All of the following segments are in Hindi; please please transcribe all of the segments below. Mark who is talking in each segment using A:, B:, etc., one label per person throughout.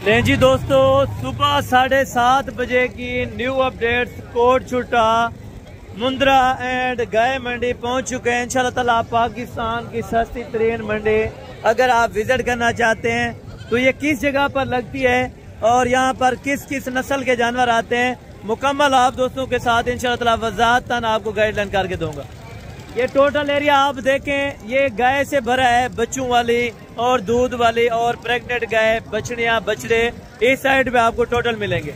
A: लें जी दोस्तों, सुबह 7:30 बजे की न्यू अपडेट्स कोट छुट्टा मुंद्रा एंड गाय मंडी पहुंच चुके हैं। इंशाल्लाह ताला पाकिस्तान की सस्ती तरीन मंडी अगर आप विजिट करना चाहते हैं तो ये किस जगह पर लगती है और यहाँ पर किस किस नस्ल के जानवर आते हैं, मुकम्मल आप दोस्तों के साथ इंशाल्लाह ताला वज़ाहतन आपको गाइडलाइन करके दूंगा। ये टोटल एरिया आप देखें, ये गाय से भरा है, बच्चों वाली और दूध वाली और प्रेग्नेंट गाय, बछड़ियाँ बछड़े इस साइड पे आपको टोटल मिलेंगे।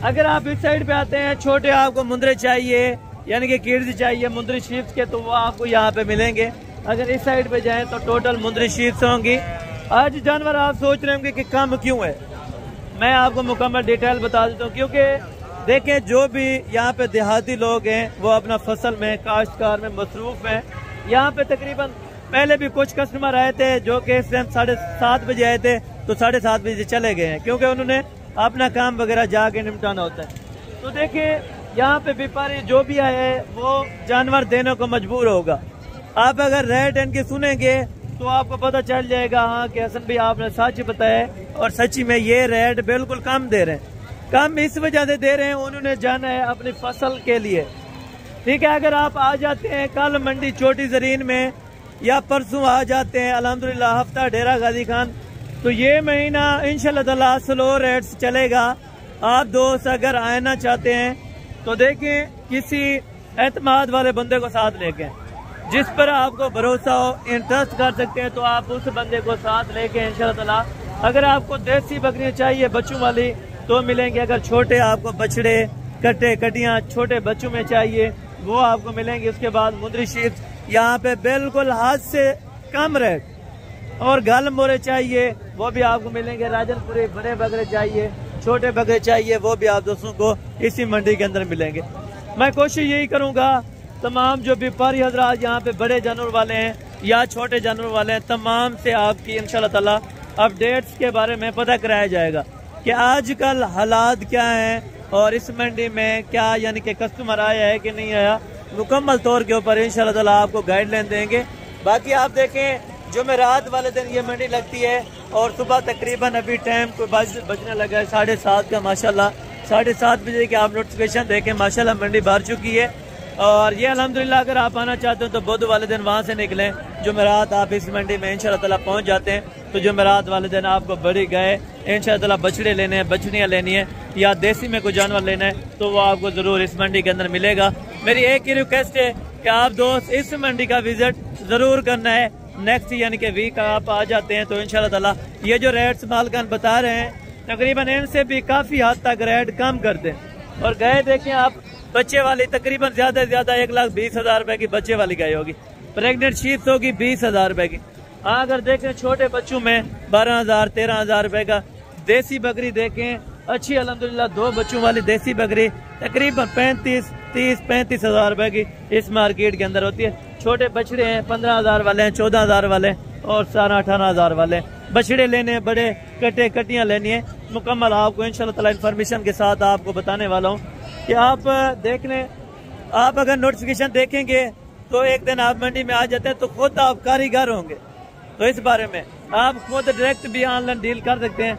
A: अगर आप इस साइड पे आते हैं, छोटे आपको मुंद्रे चाहिए यानी कि किड्स चाहिए मुंद्री शीप्स के, तो वो आपको यहाँ पे मिलेंगे। अगर इस साइड पे जाएं तो टोटल मुंद्री शीप्स होंगी। आज जानवर आप सोच रहे होंगे कि कम क्यों है, मैं आपको मुकम्मल डिटेल बता देता हूँ। क्योंकि देखें, जो भी यहाँ पे देहाती लोग हैं वो अपना फसल में, काश्तकार में मसरूफ हैं। यहाँ पे तकरीबन पहले भी कुछ कस्टमर आए थे जो कि इस टाइम 7:30 बजे आए थे तो 7:30 बजे चले गए हैं, क्योंकि उन्होंने अपना काम वगैरह जाके निपटाना होता है। तो देखिए, यहाँ पे व्यापारी जो भी आए वो जानवर देने को मजबूर होगा। आप अगर रेट इनके सुनेंगे तो आपको पता चल जाएगा हाँ कि हसन भाई आपने सच बताया, और सच्ची में ये रेट बिल्कुल कम दे रहे हैं। कम इस वजह से दे रहे हैं, उन्होंने जाना है अपनी फसल के लिए, ठीक है। अगर आप आ जाते हैं कल मंडी छोटी जरीन में या परसों आ जाते हैं अल्हम्दुलिल्लाह हफ्ता डेरा गाजी खान, तो ये महीना इंशाल्लाह ताला स्लो रेट्स चलेगा। आप दोस्त अगर आना चाहते हैं तो देखें, किसी एतमाद वाले बंदे को साथ लेके, जिस पर आपको भरोसा हो, इंटरेस्ट कर सकते हैं, तो आप उस बंदे को साथ लेके इंशाल्लाह ताला। अगर आपको देसी बकरियां चाहिए बच्चों वाली तो मिलेंगे। अगर छोटे आपको बछड़े कट्टे कटियां छोटे बच्चों में चाहिए वो आपको मिलेंगे। उसके बाद मुंद्री शीप्स यहाँ पे बिल्कुल हाथ से कम रेट, और गल मोरे चाहिए वो भी आपको मिलेंगे। राजनपुरी बड़े बकरे चाहिए, छोटे बकरे चाहिए, वो भी आप दोस्तों को इसी मंडी के अंदर मिलेंगे। मैं कोशिश यही करूँगा तमाम जो व्यापारी हजरात यहाँ पे बड़े जानवर वाले हैं या छोटे जानवर वाले हैं, तमाम से आपकी इंशाल्लाह ताला अपडेट्स के बारे में पता कराया जाएगा कि आजकल हालात क्या हैं और इस मंडी में क्या यानी कि कस्टमर आया है कि नहीं आया, मुकम्मल तौर के ऊपर इंशाल्लाह ताला आपको गाइडलाइन देंगे। बाकी आप देखें, जुमेरात वाले दिन ये मंडी लगती है और सुबह तकरीबन अभी टाइम कोई बजने लगा है 7:30 का। माशाल्लाह 7:30 बजे की आप नोटिफिकेशन देखें, माशाल्लाह मंडी भर चुकी है। और ये अल्हम्दुलिल्लाह अगर आप आना चाहते हो तो बुध वाले दिन वहाँ से निकलें, जुमेरात आप इस मंडी में इंशाल्लाह ताला पहुँच जाते हैं। तो जुमेरात वाले दिन आपको बड़ी गाय इंशाल्लाह ताला बछड़े लेने हैं, बछड़ियाँ लेनी है या देसी में कोई जानवर लेना है तो वो आपको ज़रूर इस मंडी के अंदर मिलेगा। मेरी एक ही रिक्वेस्ट है कि आप दोस्त इस मंडी का विजिट ज़रूर करना है। नेक्स्ट यानी कि वीक आप आ जाते हैं तो इंशाल्लाह ताला ये जो रेट्स मालकान बता रहे हैं तकरीबन इनसे भी काफ़ी हद तक रेट कम कर दें। और गाय देखें आप, बच्चे वाली तकरीबन ज्यादा से ज्यादा 1,20,000 रुपए की बच्चे वाली गाय होगी, प्रेग्नेंट शीप्स होगी 20,000 रुपए की। हाँ, अगर देखें छोटे बच्चों में 12,000 13,000 रुपए का। देसी बकरी देखें अच्छी अल्हम्दुलिल्लाह 2 बच्चों वाली देसी बकरी तकरीबन 35,000 रुपए की इस मार्केट के अंदर होती है। छोटे बछड़े हैं 15,000 वाले हैं, 14,000 वाले और 18,000 वाले बछड़े लेने हैं, बड़े कटे कटियाँ लेनी है। मुकम्मल आपको इंशाल्लाह ताला इन्फॉर्मेशन के साथ आपको बताने वाला हूँ कि आप देखने, आप अगर नोटिफिकेशन देखेंगे तो एक दिन आप मंडी में आ जाते हैं तो खुद आप कारीगर होंगे। तो इस बारे में आप खुद डायरेक्ट भी ऑनलाइन डील कर सकते हैं।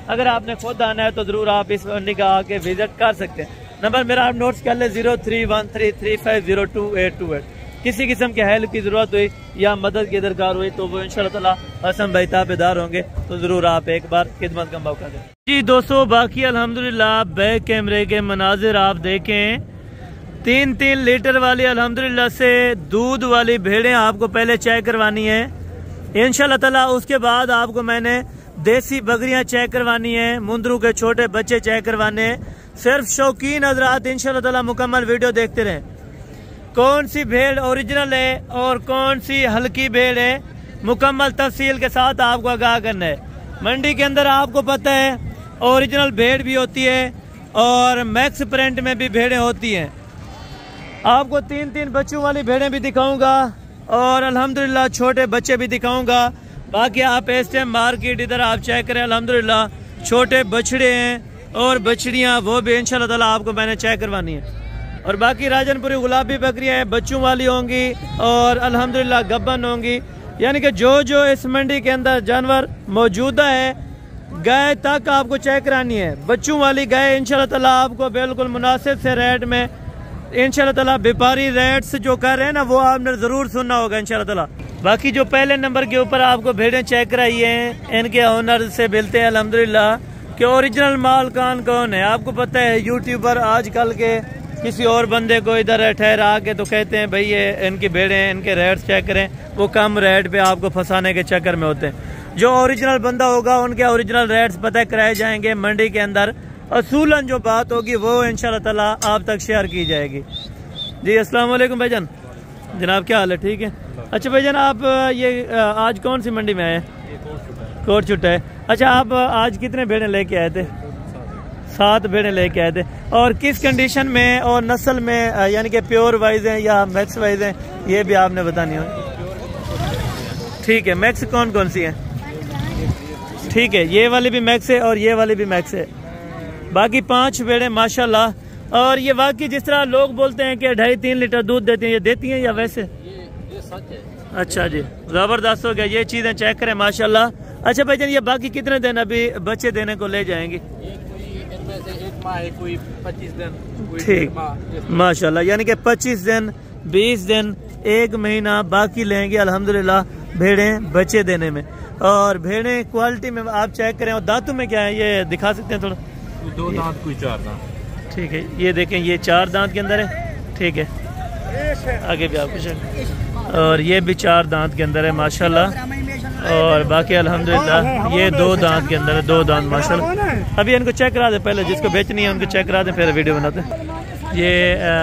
A: अगर आपने खुद आना है तो जरूर आप इस मंडी का आके विजिट कर सकते हैं। नंबर मेरा आप नोट्स कर ले 031335022828। किसी किस्म के हेल्प की जरूरत हुई या मदद की दरकार हुई तो वो इंशाल्लाह ताला हसन भाई ताबेदार होंगे, तो जरूर आप एक बार खिदमत का मौका दें। जी दोस्तों, बाकी अल्हम्दुलिल्लाह बैक कैमरे के मनाजिर आप देखें, 3-3 लीटर वाली अल्हम्दुलिल्लाह से दूध वाली भेड़ें आपको पहले चेक करवानी है इंशाल्लाह ताला। उसके बाद आपको मैंने देसी बकरियां चेक करवानी है, मुंदरू के छोटे बच्चे चेक करवाने हैं। सिर्फ शौकीन हजरात इंशाल्लाह ताला मुकम्मल वीडियो देखते रहें। कौन सी भेड़ ओरिजिनल है और कौन सी हल्की भेड़ है, मुकम्मल तफसील के साथ आपको आगाह करना है। मंडी के अंदर आपको पता है ओरिजिनल भेड़ भी होती है और मैक्स प्रिंट में भी भेड़ें होती हैं। आपको 3-3 बच्चों वाली भेड़ें भी दिखाऊंगा और अल्हम्दुलिल्लाह छोटे बच्चे भी दिखाऊंगा। बाकी आप इस टाइम मार्केट इधर आप चेक करें, अल्हम्दुलिल्लाह छोटे बछड़े हैं और बछड़ियाँ वो भी इंशाल्लाह ताला आपको मैंने चेक करवानी है। और बाकी राजनपुरी गुलाबी बकरियाँ हैं, बच्चों वाली होंगी और अल्हम्दुलिल्लाह गब्बन होंगी। यानी कि जो जो इस मंडी के अंदर जानवर मौजूदा है गाय तक आपको चेक करानी है। बच्चों वाली गाय इंशाल्लाह ताला आपको बिल्कुल मुनासिब से रेट में इंशाल्लाह ताला व्यापारी रेट्स जो कर रहे हैं ना वो आपने जरूर सुनना होगा इंशाल्लाह ताला। बाकी जो पहले नंबर के ऊपर आपको भेड़ें चेक कराई हैं इनके ओनर से मिलते हैं अल्हम्दुलिल्लाह कि ओरिजिनल माल कौन है। आपको पता है यूट्यूबर आजकल के किसी और बंदे को इधर ठहरा के तो कहते हैं भाई ये इनकी भेड़ें इनके रेट्स चेक करें, वो कम रेट पे आपको फंसाने के चक्कर में होते हैं। जो ओरिजिनल बंदा होगा उनके ओरिजिनल रेट्स पता कराए जाएंगे मंडी के अंदर। असूलन जो बात होगी वो इंशाल्लाह ताला आप तक शेयर की जाएगी। जी अस्सलाम वालेकुम भाईजान, जनाब क्या हाल है? ठीक है। अच्छा भाईजान आप ये आज कौन सी मंडी में आए? कोट छुट्टा है। अच्छा आप आज कितने भेड़ें लेके आए थे? 7 भेड़ें लेके आए थे। और किस कंडीशन में और नस्ल में, यानी कि प्योर वाइज हैं या मैक्स वाइज हैं, ये भी आपने बतानी हो। ठीक है, मैक्स कौन कौन सी है? ठीक है, ये वाली भी मैक्स है और ये वाली भी मैक्स है। बाकी 5 भेड़ें माशाल्लाह। और ये वाकई जिस तरह लोग बोलते हैं कि 2.5-3 लीटर दूध देती हैं, ये देती हैं या वैसे? ये सच है। अच्छा जी, जबरदस्त हो गया। ये चीजें चेक करें माशाल्लाह। अच्छा भाईजान ये बाकी कितने दिन अभी बच्चे देने को ले जाएंगे?
B: एक माह है, कोई 25 दिन।
A: ठीक माशाल्लाह, यानी कि 25 दिन 20 दिन 1 महीना बाकी लेंगे अल्हम्दुलिल्लाह भेड़ें बच्चे देने में। और भेड़ें क्वालिटी में आप चेक करें। और दांतों में क्या है ये दिखा सकते हैं थोड़ा?
B: 2 दांत कोई 4 दांत।
A: ठीक है, ये देखें ये 4 दांत के अंदर है। ठीक है, आगे भी आपको चेक। और ये भी 4 दांत के अंदर है माशाल्लाह। और बाकी अल्हम्दुलिल्लाह ये 2 दांत के अंदर है, 2 दांत माशाल्लाह। अभी इनको चेक करा दे, पहले जिसको बेचनी है उनको चेक करा दे, फिर वीडियो बनाते हैं। ये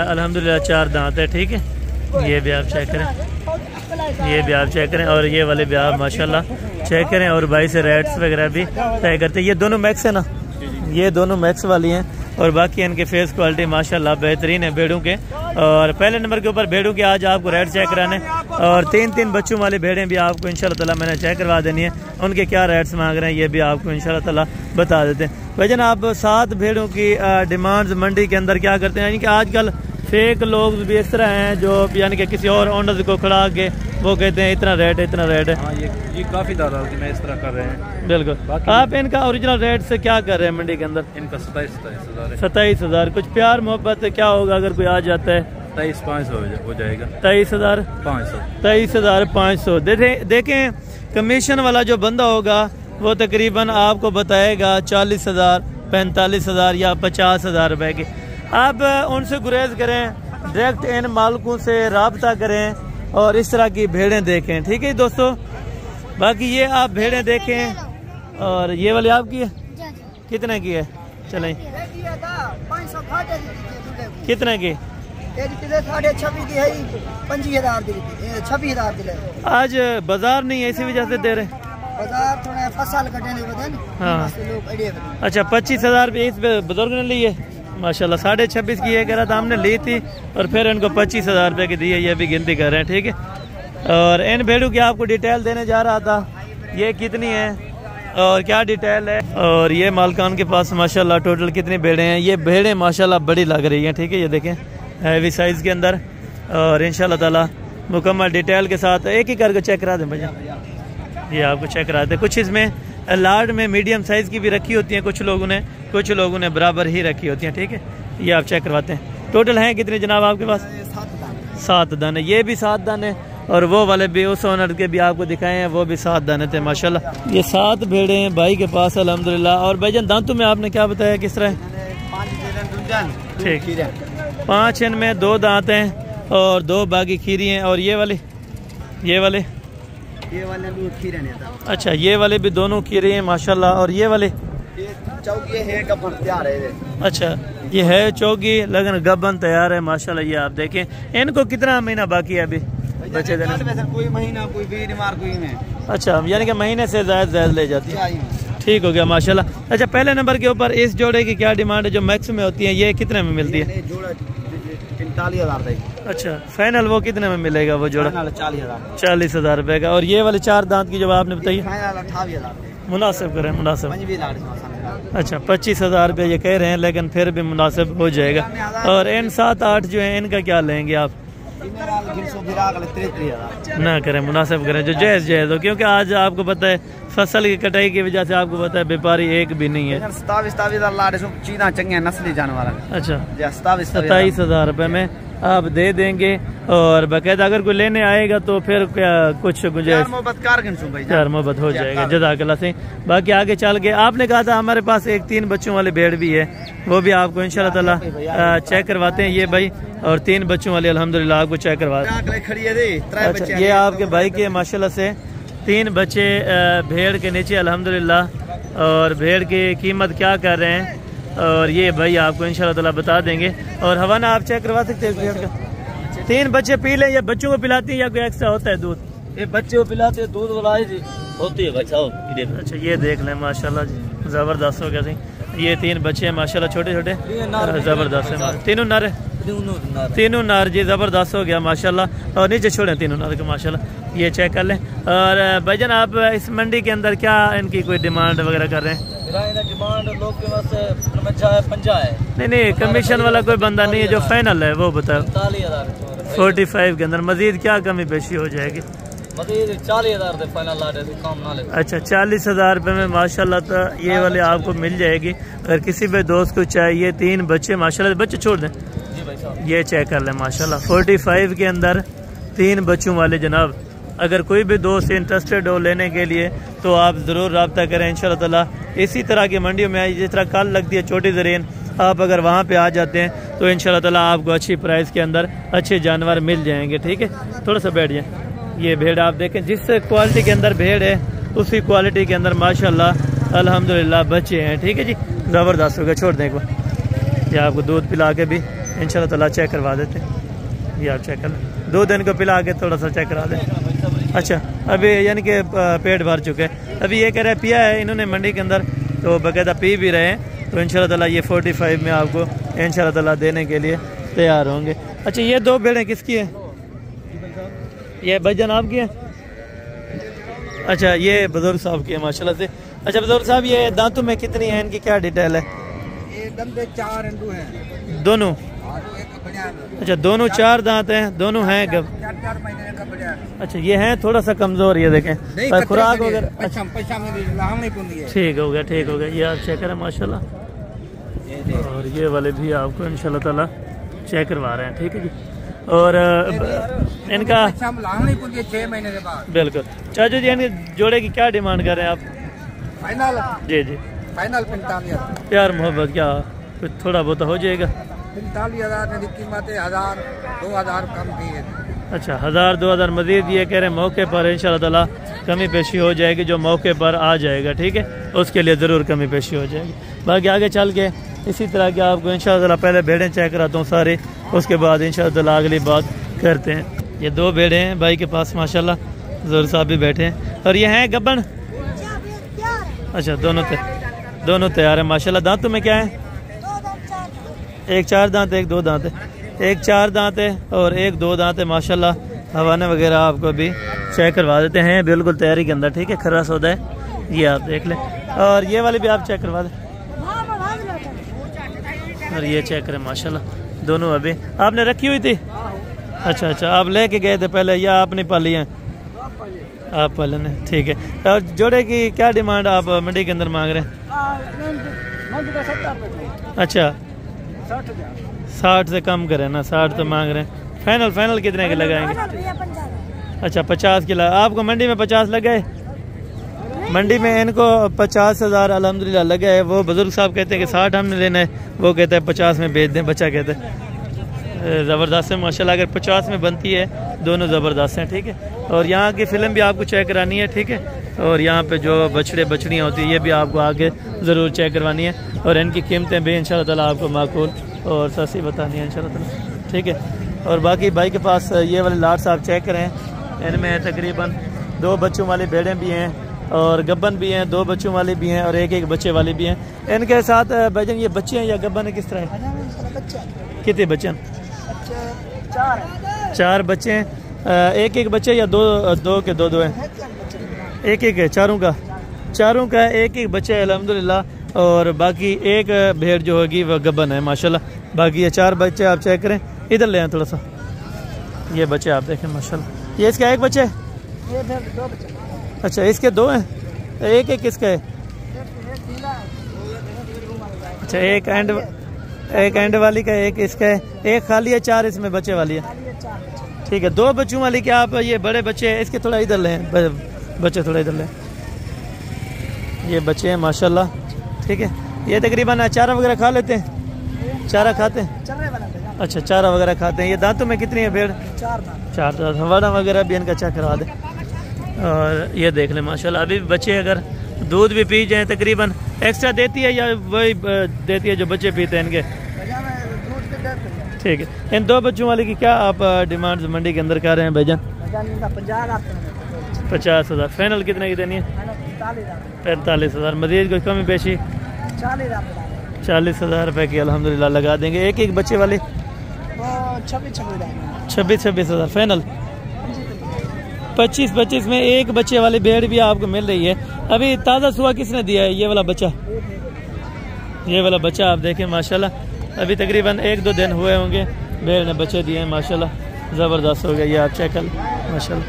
A: अल्हम्दुलिल्लाह 4 दांत है। ठीक है, ये भी आप चेक करें, ये भी आप चेक करें। और ये वाले भी आप माशाल्लाह चेक करें। और भाई से रेट्स वगैरह भी तय करते हैं। ये दोनों मैक्स है ना? ये दोनों मैक्स वाली हैं। और बाकी इनके फेस क्वालिटी माशाल्लाह बेहतरीन है भेड़ों के। और पहले नंबर के ऊपर भेड़ों के आज आपको रेट चेक कराने। और 3 बच्चों वाली भेड़ें भी आपको इंशाल्लाह ताला मैंने चेक करवा देनी है। उनके क्या रेट्स मांग रहे हैं ये भी आपको इंशाल्लाह ताला बता देते हैं। भाईजान आप 7 भेड़ों की डिमांड्स मंडी के अंदर क्या करते हैं? यानी कि आजकल फेक लोग भी इस तरह हैं जो यानी कि किसी और ओनर को खड़ा के वो कहते हैं इतना रेट है, इतना रेट है।
B: हाँ, ये काफी दादा में इस तरह कर रहे हैं।
A: बिल्कुल। आप इनका ओरिजिनल रेट से क्या कर रहे हैं मंडी के अंदर?
B: इनका 27,000।
A: 27,000। कुछ प्यार मोहब्बत क्या होगा अगर कोई आ जाता है?
B: 23,500 हो जाएगा।
A: 23,500। 23,500। देखें कमीशन वाला जो बंदा होगा वो तकरीबन आपको बताएगा 40,000, 45,000 या 50,000 रुपए की। आप उनसे गुरेज करें, डायरेक्ट इन मालिकों से रब्ता करें और इस तरह की भेड़ें देखें। ठीक है दोस्तों, बाकी ये आप भेड़ें देखें। और ये वाली आपकी है? कितने की है? चलें कितने की?
C: 26,000
A: आज बाजार नहीं है इसी वजह से दे रहे? हाँ। अच्छा 25,000 इस बुजुर्ग ने ली है माशाल्लाह। 26.5 की है कह रहा था, हमने ली थी और फिर इनको 25,000 रुपये की दी है। ये भी गिनती कर रहे हैं। ठीक है। और इन भेड़ों की आपको डिटेल देने जा रहा था, ये कितनी है और क्या डिटेल है। और ये मालकान के पास माशाल्लाह टोटल कितनी भेड़ें हैं? ये भेड़ें माशाल्लाह बड़ी लग रही हैं। ठीक है, ये देखें हैवी साइज के अंदर। और इंशाल्लाह ताला मुकम्मल डिटेल के साथ एक ही करके चेक करा दें भैया। ये आपको चेक करा दें। कुछ इसमें लार्ज में मीडियम साइज की भी रखी होती हैं कुछ लोगों ने बराबर ही रखी होती हैं। ठीक है, ये आप चेक करवाते हैं। टोटल हैं कितने जनाब आपके पास? 7 दाने। ये भी 7 दाने और वो वाले भी उस ओनर के भी आपको दिखाए हैं, वो भी 7 दाने थे माशाल्लाह। ये 7 भेड़े हैं भाई के पास अल्हम्दुलिल्लाह। और भाईजान दांतों में आपने क्या बताया किस तरह? ठीक, 5 इनमें 2 दांत हैं और 2 बाकी खीरी हैं। और ये वाले
C: खीरे नहीं था।
A: अच्छा ये वाले भी दोनों खीरे हैं माशाल्लाह। और ये वाले
C: चौकी है गबन तैयार है।
A: अच्छा ये है चौकी लगन गबन तैयार है माशाल्लाह। ये आप देखें। इनको कितना महीना बाकी है अभी बच्चे देने?
C: कोई महीना कोई बीमार कोई में।
A: अच्छा यानी कि महीने से ज्यादा ले जाती है। ठीक हो गया माशाल्लाह। अच्छा पहले नंबर के ऊपर इस जोड़े की क्या डिमांड है जो मैक्स में होती है? ये कितने में मिलती है?
C: 45,000।
A: अच्छा फाइनल वो कितने में मिलेगा वो जोड़ा? 40,000 रुपए का। और ये वाले 4 दांत की जो आपने बताई?
C: 28,000
A: मुनासिब करें मुनासिब। अच्छा 25,000 रुपये ये कह रहे हैं, लेकिन फिर भी मुनासिब हो जाएगा। और इन 7-8 जो है इनका क्या लेंगे आप? ना करें, मुनासिब करें, जो जायज़ जायज़ हो, क्योंकि आज आपको पता है फसल की कटाई की वजह से आपको पता है व्यापारी एक भी नहीं है।
C: 27,000 चीना चंगे नस्ली जानवर।
A: अच्छा,
C: 27,000
A: रुपये में आप दे देंगे, और बाकायदा अगर कोई लेने आएगा तो फिर क्या कुछ गुंजाइश यार मोहब्बत हो जाएगा। जज़ाकल्लाह से। बाकी आगे चल के आपने कहा था हमारे पास एक 3 बच्चों वाली भेड़ भी है, वो भी आपको इंशाल्लाह ताला चेक करवाते हैं। ये भाई और 3 बच्चों वाले अल्हम्दुलिल्लाह आपको चेक करवाते हैं। अच्छा, ये आपके भाई के माशाल्लाह से 3 बच्चे भेड़ के नीचे अल्हम्दुलिल्लाह, और भेड़ की कीमत क्या कर रहे हैं और ये भाई आपको इंशाल्लाह ताला बता देंगे। और हवाना आप चेक करवा सकते हैं भेड़ का। 3 बच्चे पी लें, या बच्चों को पिलाती है या कोई एक्स्ट्रा होता है दूध?
B: ये बच्चे को पिलाते हैं, दूध वाला होती है भाई साहब।
A: अच्छा, ये देख लें माशाल्लाह जी, ज़बरदस्त हो गया सही। ये 3 बच्चे हैं माशाल्लाह, छोटे छोटे ज़बरदस्त है। तीनों नर, तीनों नार जी, ज़बरदस्त हो गया माशाल्लाह। और नीचे छोड़े तीनों नार को माशाल्लाह, ये चेक कर लें। और भाईजान आप इस मंडी के अंदर क्या इनकी कोई डिमांड वगैरह कर रहे हैं?
B: डिमांड लोग के पास 50 है।
A: नहीं, कमीशन वाला कोई बंदा नहीं है, जो फाइनल है वो बताओ। 45 के अंदर मजीद क्या कमी पेशी हो जाएगी?
B: मजीद 40,000 से फाइनल कम ना ले।
A: अच्छा, 40,000 रुपये में माशाल्लाह तो ये वाले आपको मिल जाएगी। अगर किसी भी दोस्त को चाहिए, 3 बच्चे माशाल्लाह, बच्चे छोड़ दें, ये चेक कर लें माशाल्लाह। 45 के अंदर 3 बच्चों वाले जनाब। अगर कोई भी दोस्त इंटरेस्टेड हो लेने के लिए तो आप ज़रूर रब्ता करें इंशाल्लाह ताला। इसी तरह की मंडियों में जिस तरह कल लगती है छोटी ज़रीन, आप अगर वहाँ पे आ जाते हैं तो इंशाल्लाह ताला आपको अच्छी प्राइस के अंदर अच्छे जानवर मिल जाएंगे। ठीक है, थोड़ा सा बैठ जाए। ये भेड़ आप देखें, जिस क्वालिटी के अंदर भेड़ है उसी क्वालिटी के अंदर माशाल्लाह अल्हम्दुलिल्लाह बच्चे हैं। ठीक है जी, ज़बरदस्त हो गया। छोड़ दें एक बार, ये आपको दूध पिला के भी इंशाल्लाह ताला चेक करवा देते हैं। ये आप चेक कर लें, 2 दिन को पिला के थोड़ा सा चेक करा दें। अच्छा, अभी यानी कि पेट भर चुके हैं। अभी ये कह रहे पिया है इन्होंने मंडी के अंदर, तो बाकायदा पी भी रहे हैं। तो इंशाल्लाह ताला ये 45 में आपको इंशाल्लाह ताला देने के लिए तैयार होंगे। अच्छा, ये 2 भेड़ें किसकी है? ये भाईजान आपकी है? अच्छा, ये बुजुर्ग साहब की है माशाल्लाह से। अच्छा बुजुर्ग साहब, ये दांतों में कितनी है, इनकी क्या डिटेल है?
D: ये दम दे 4 अंडू हैं
A: दोनों। अच्छा, दोनों 4 दांत हैं, दोनों हैं गब।
D: 4 महीने का बढ़िया।
A: अच्छा, ये हैं थोड़ा सा कमजोर, ये देखें खुराक वगैरह। ठीक हो गया, ठीक हो गया। ये आप चेक करें माशाल्लाह, और ये वाले भी आपको इंशाल्लाह ताला चेक करवा रहे हैं। ठीक है जी। और इनका
D: 6 महीने के बाद।
A: बिल्कुल। चाचू जी, इनके जोड़े की क्या डिमांड कर रहे हैं आप?
D: फाइनल?
A: जी जी,
D: फाइनल 45,000।
A: प्यार मोहब्बत क्या कुछ थोड़ा बहुत हो जाएगा?
D: 45,000 की कीमत है, 1,000-2,000 कम की है।
A: अच्छा, 1,000-2,000 मजीद ये कह रहे हैं मौके पर इंशाल्लाह ताला कमी पेशी हो जाएगी, जो मौके पर आ जाएगा। ठीक है, उसके लिए ज़रूर कमी पेशी हो जाएगी। बाकी आगे चल के इसी तरह के आपको इंशाल्लाह ताला पहले भेड़ें चेक कराता हूँ सारे, उसके बाद इंशाल्लाह ताला अगली बात करते हैं। ये 2 भेड़ें हैं भाई के पास माशाल्लाह, ज़रूर साहब भी बैठे हैं। और ये हैं गब्बन? अच्छा, दोनों तैयार है माशाल्लाह। दांतों में क्या है? एक 4 दांत है, एक 2 दांत है। एक 4 दांत है और एक 2 दांत है माशाल्लाह। हवाने वगैरह आपको भी चेक करवा देते हैं, बिल्कुल तैयारी के अंदर। ठीक है, खरा सौदा है, ये आप देख लें। और ये वाले भी आप चेक करवा दें, और ये चेक करें माशाल्लाह। दोनों अभी आपने रखी हुई थी? अच्छा अच्छा, आप लेके गए थे पहले या आपने पाली हैं? आप पालन है, ठीक है। और जोड़े की क्या डिमांड आप मंडी के अंदर मांग रहे हैं? अच्छा, 60 से कम करें ना, 60 तो मांग रहे हैं। फाइनल कितने के लगाएंगे? अच्छा, 50 के लगा। आपको मंडी में 50 लगे? मंडी में इनको 50,000 अल्हम्दुलिल्लाह लगे है। वो बुजुर्ग साहब कहते हैं कि 60 हमने लेना है, वो कहते हैं 50 में बेच दें। बच्चा कहते हैं ज़बरदस्त है माशाल्लाह। अगर 50 में बनती है, दोनों ज़बरदस्त हैं। ठीक है, और यहाँ की फ़िल्म भी आपको चेक करानी है। ठीक है, और यहाँ पे जो बछड़े बछड़ियाँ होती है ये भी आपको आके ज़रूर चेक करवानी है, और इनकी कीमतें भी इंशाल्लाह ताला आपको माकूल और सस्ती बतानी है इंशाल्लाह ताला। ठीक है, और बाकी भाई के पास ये वाले लाट साहब चेक करें, इनमें तकरीबन 2 बच्चों वाली भेड़ें भी हैं और गब्बन भी हैं, 2 बच्चों वाली भी हैं और एक बच्चे वाली भी हैं। इनके साथ भाईजान ये बच्चे हैं या गब्बन है, किस तरह है? कितने बच्चे हैं? 4 बच्चे हैं। एक बच्चे या 2 के 2 हैं? एक है चारों का एक बच्चा है अल्हम्दुलिल्लाह। और बाकी एक भेड़ जो होगी वह गब्बन है माशाल्लाह। बाकी ये 4 बच्चे आप चेक करें। इधर ले आए थोड़ा सा, ये बच्चे आप देखें माशाल्लाह। ये इसका एक बच्चे है?
D: ये फिर 2 बच्चे।
A: अच्छा इसके 2 हैं, एक एक किसका है? अच्छा एक एंड वाली का, एक इसका है, एक खाली है, 4 इसमें बच्चे वाली है। ठीक है 2 बच्चों वाली क्या आप ये बड़े बच्चे हैं? इसके थोड़ा इधर लें बच्चे, थोड़ा इधर लें। ये बच्चे हैं माशाल्लाह। ठीक है ये तकरीबन चारा वगैरह खा लेते हैं? चारा खाते हैं? अच्छा चारा वगैरह खाते हैं। ये दांतों में कितनी है भेड़? 4 दांत। हवाड़ा वगैरह भी इनका चेक करवा दे। और ये देख लें माशाल्लाह। अभी बच्चे अगर दूध भी पी जाए तकरीबन एक्स्ट्रा देती है या वही देती है जो बच्चे पीते हैं इनके? ठीक है। इन 2 बच्चों वाले की क्या आप डिमांड मंडी के अंदर कर रहे हैं भाईजान? 50,000। फाइनल कितने की देनी है? 45,000। मजीद कोई कमी पेशी? 40,000 रुपये की अल्हम्दुलिल्लाह लगा देंगे। एक एक बच्चे वाले 26,000 फाइनल। 25 में एक बच्चे वाली भेड़ भी आपको मिल रही है। अभी ताज़ा सुआ किसने दिया है? ये वाला बच्चा, ये वाला बच्चा आप देखें माशाल्लाह। अभी तकरीबन 1-2 दिन हुए होंगे भेड़ ने बच्चे दिए हैं माशाल्लाह। ज़बरदस्त हो गया। ये आप चेक कर माशाल्लाह।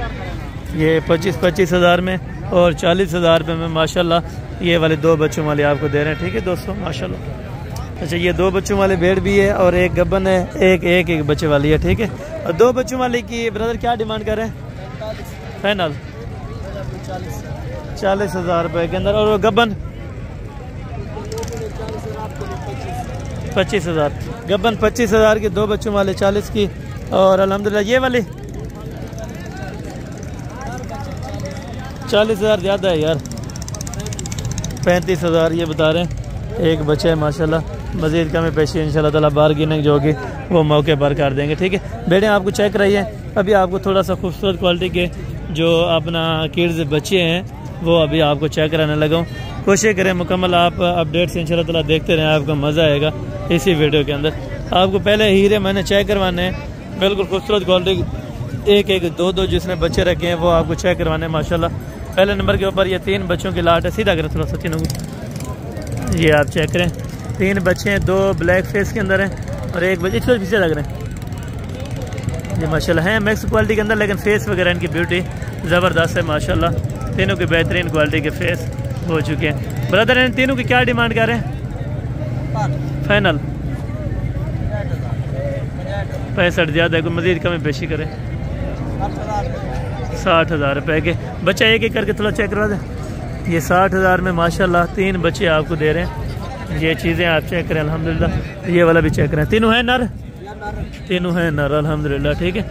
A: ये 25,000 में और 40,000 रुपये में माशाल्लाह ये वाले 2 बच्चों वाले आपको दे रहे हैं। ठीक है दोस्तों माशाल्लाह। अच्छा ये 2 बच्चों वाले भेड़ भी है और एक गब्बन है, एक बच्चे वाली है। ठीक है और 2 बच्चों वाले की ब्रदर क्या डिमांड कर रहे हैं? फाइनल 40,000 रुपये के अंदर। और वो गब्बन 25,000। गब्बन 25,000 की, 2 बच्चों वाले 40 की। और अल्हम्दुलिल्लाह ये वाली 40,000 ज़्यादा है यार, 35,000 ये बता रहे हैं। एक बच्चा है माशाल्लाह। मज़ीद कमी पेशी इंशाल्लाह ताला बार्गेनिंग जो होगी वो मौके पर कर देंगे। ठीक है बेटे आपको चेक कराइए। अभी आपको थोड़ा सा खूबसूरत क्वालिटी के जो अपना किड्स बच्चे हैं वो अभी आपको चेक कराने लगा हूँ। कोशिश करें मुकम्मल आप अपडेट से इंशाल्लाह ताला देखते रहें, आपको मज़ा आएगा इसी वीडियो के अंदर। आपको पहले हीरे मैंने चेक करवाने हैं, बिल्कुल खूबसूरत क्वालिटी, एक 2 जिसने बच्चे रखे हैं वो आपको चेक करवाने हैं माशाल्लाह। पहले नंबर के ऊपर ये 3 बच्चों की लाट है। सीधा करें थोड़ा सा तीनों को, ये आप चेक करें। 3 बच्चे हैं, 2 ब्लैक फेस के अंदर हैं और एक बच्चे इसको पीछे लग रहे हैं। ये माशाल्लाह हैं मिक्स क्वालिटी के अंदर, लेकिन फेस वगैरह इनकी ब्यूटी ज़बरदस्त है माशाल्लाह। तीनों की बेहतरीन क्वालिटी के फेस हो चुके हैं। ब्रदर इन तीनों की क्या डिमांड कर रहे हैं? फाइनल 65 ज़्यादा है, कोई मज़ीद कमी पेशी करें? 60,000 रुपये के। बच्चा एक एक करके थोड़ा चेक करवा दें। ये 60,000 में माशाल्लाह 3 बच्चे आपको दे रहे हैं। ये चीज़ें आप चेक करें अल्हम्दुलिल्लाह। ये वाला भी चेक करें। तीनों हैं नर? तीनों हैं नर अल्हम्दुलिल्लाह। ठीक है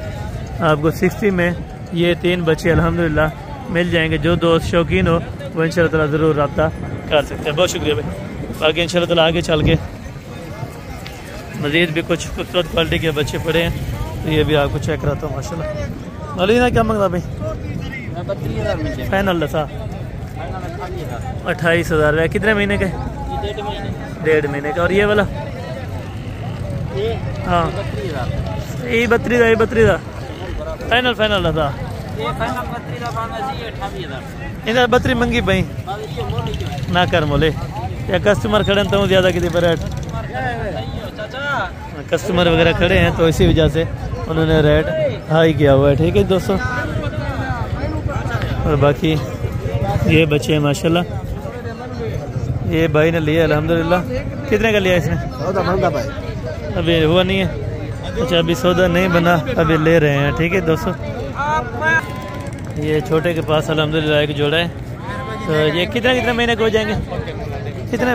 A: आपको 60 में ये 3 बच्चे अल्हम्दुलिल्लाह मिल जाएंगे। जो दोस्त शौकीन हो वो इंशाल्लाह ताला ज़रूर रब्ता कर सकते हैं। बहुत शुक्रिया भाई। बाकी इंशाल्लाह ताला आगे चल के मज़ीद भी कुछ खूबसूरत क्वालिटी के बच्चे पड़े हैं तो ये भी आपको चेक कराता हूँ माशाल्लाह। अलीना क्या मंगता भाई? 32,000 फाइनल दसा 28,000 रुपये। कितने महीने के? 1.5 महीने का। और ये वाला? हाँ 32,000 फाइनल दसा। इधर 32 मंगी भाई ना कर मोले या कस्टमर खड़े तो ज़्यादा कितनी रेट? कस्टमर वगैरह खड़े हैं तो इसी वजह से उन्होंने रेट हाई किया हुआ है। ठीक है दोस्तों और बाकी ये बच्चे हैं माशाल्लाह। ये भाई ने लिया अल्हम्दुलिल्लाह। कितने का लिया इसने? अभी हुआ नहीं है। अच्छा अभी सौदा नहीं बना, अभी ले रहे हैं। ठीक है दोस्तों ये छोटे के पास अल्हम्दुलिल्लाह एक जोड़ा है। तो ये कितने महीने के हो जाएंगे? कितने?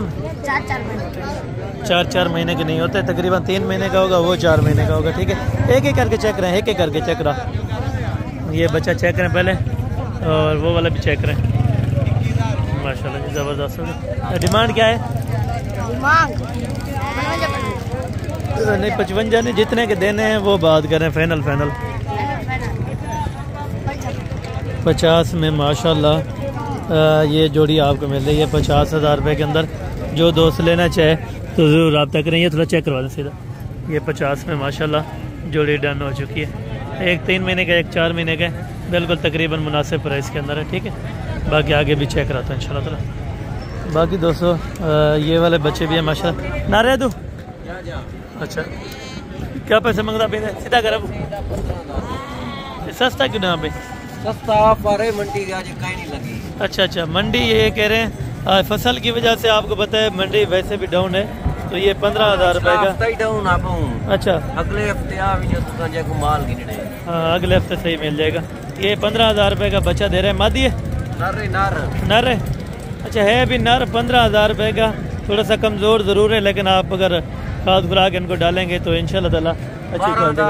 A: 4 महीने के नहीं होते, तकरीबन 3 महीने का होगा, वो 4 महीने का होगा। ठीक है एक एक करके चेक करें, एक एक करके चेक करा। ये बच्चा चेक करें पहले और वो वाला भी चेक करें माशाल्लाह जी ज़बरदस्त हो गया। डिमांड क्या है? नहीं 55 नहीं, जितने के देने हैं वो बात करें। फाइनल 50 में माशाल्लाह ये जोड़ी आपको मिल रही है 50,000 रुपये के अंदर। जो दोस्त लेना चाहे तो ज़रूर रब्ता करें। ये थोड़ा चेक करवा दें सीधा। ये 50 में माशाल्लाह जोड़ी डन हो चुकी है। एक 3 महीने का, एक 4 महीने का, बिल्कुल तकरीबन मुनासिब प्राइस के अंदर है। ठीक है बाकी आगे भी चेक कराता हूँ इंशाल्लाह ताला। बाकी दोस्तों ये वाले बच्चे भी हैं माशाल्लाह। नारे दो अच्छा क्या पैसे मंगता? सीधा कर सस्ता क्यों ना भाई?
B: सस्ता पर मंडी आज कहीं नहीं लगी।
A: अच्छा, मंडी ये कह रहे हैं फसल की वजह से, आपको पता है मंडी वैसे भी डाउन है, तो ये 15,000 रुपए का
B: डाउन आप।
A: अच्छा,
B: अगले हफ्ते माल गिनने।
A: हाँ, अगले हफ्ते सही मिल जाएगा। ये 15,000 रुपए का बच्चा दे रहे हैं। मादी है? नर है। अच्छा, है भी नर। 15,000 रुपए का। थोड़ा सा कमज़ोर ज़रूर है, लेकिन आप अगर खाद खुराक इनको डालेंगे तो इंशाल्लाह ताला अच्छी क्वालिटी।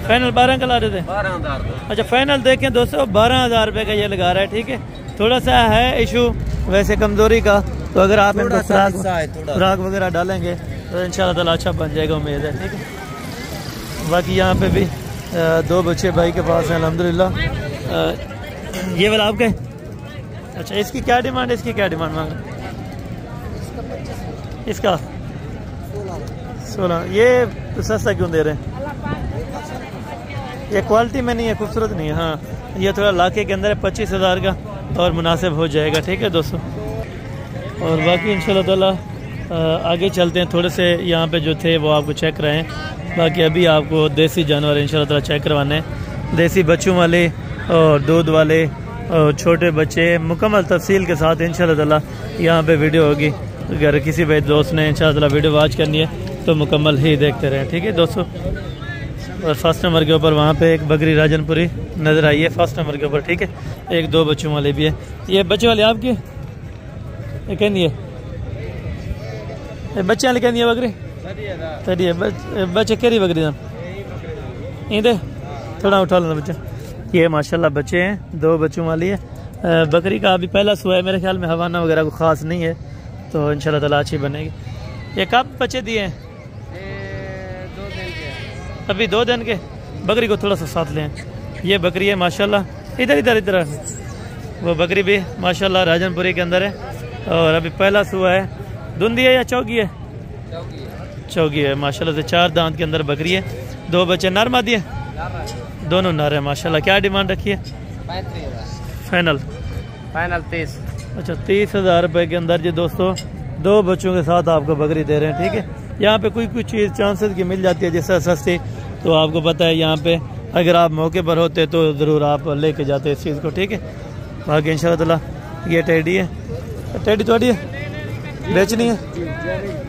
A: फाइनल 12 का ला रहे थे? 12,000। अच्छा, फाइनल देखें दोस्तों, 12,000 रुपए का ये लगा रहा है। ठीक है, थोड़ा सा है इशू वैसे कमज़ोरी का, तो अगर आप इनको खुराक वगैरह डालेंगे तो इंशाल्लाह ताला अच्छा बन जाएगा, उम्मीद है। ठीक है, बाकी यहाँ पे भी 2 बच्चे भाई के पास हैं अल्हम्दुलिल्लाह। ये वाला आपके? अच्छा, इसकी क्या डिमांड है? इसकी क्या डिमांड मांग रहे? इसका 16। ये तो सस्ता क्यों दे रहे हैं? ये क्वालिटी में नहीं है, खूबसूरत नहीं है। हाँ, ये थोड़ा लाखे के अंदर है, 25,000 का, और मुनासिब हो जाएगा। ठीक है दोस्तों, और बाकी इंशाल्लाह ताला आगे चलते हैं। थोड़े से यहाँ पे जो थे वो आपको चेक कराएं। बाकी अभी आपको देसी जानवर इंशाल्लाह ताला चेक करवाने हैं, देसी बच्चों वाले और दूध वाले और छोटे बच्चे, मुकम्मल तफसील के साथ इंशाल्लाह ताला यहाँ पे वीडियो होगी। अगर किसी भाई दोस्त ने इंशाल्लाह ताला वीडियो वॉच करनी है तो मुकम्मल ही देखते रहें। ठीक है दोस्तों, और फर्स्ट नंबर के ऊपर वहाँ पे एक बकरी राजनपुरी नज़र आई है, फर्स्ट नंबर के ऊपर। ठीक है, एक 2 बच्चों वाले भी है। ये बच्चे वाले आपके? ये कहनी है बच्चे वाले, कहनी है बकरी तरी है। बच्चे केरी बकरी दे थोड़ा उठा लेना बच्चा। ये माशाल्लाह बच्चे हैं, 2 बच्चों वाली है। बकरी का अभी पहला सुबह है, मेरे ख्याल में हवाना वगैरह को ख़ास नहीं है, तो इंशाल्लाह ताला अच्छी बनेगी। ये कब बच्चे दिए हैं?
B: 2 दिन के।
A: अभी 2 दिन के। बकरी को थोड़ा सा साथ लें। ये बकरी है माशाल्लाह, इधर वो बकरी भी माशाल्लाह राजनपुरी के अंदर है, और अभी पहला सुबह है। धुंधी है या चौगी है? चौगी है माशाल्लाह से। 4 दांत के अंदर बकरी है। 2 बच्चे नर मादी है? दोनों नर है माशाल्लाह। क्या डिमांड रखी है?
B: 35,000।
A: फाइनल 30। अच्छा, 30,000 रुपए के अंदर जी दोस्तों 2 बच्चों के साथ आपको बकरी दे रहे हैं। ठीक है, यहाँ पे कोई चीज़ चांसेस की मिल जाती है जैसा सस्ती, तो आपको पता है यहाँ पे अगर आप मौके पर होते तो ज़रूर आप लेके जाते इस चीज़ को। ठीक है, बाकी इंशाल्लाह ताला ये टेडी है। टेडी थोड़ी है, बेचनी है?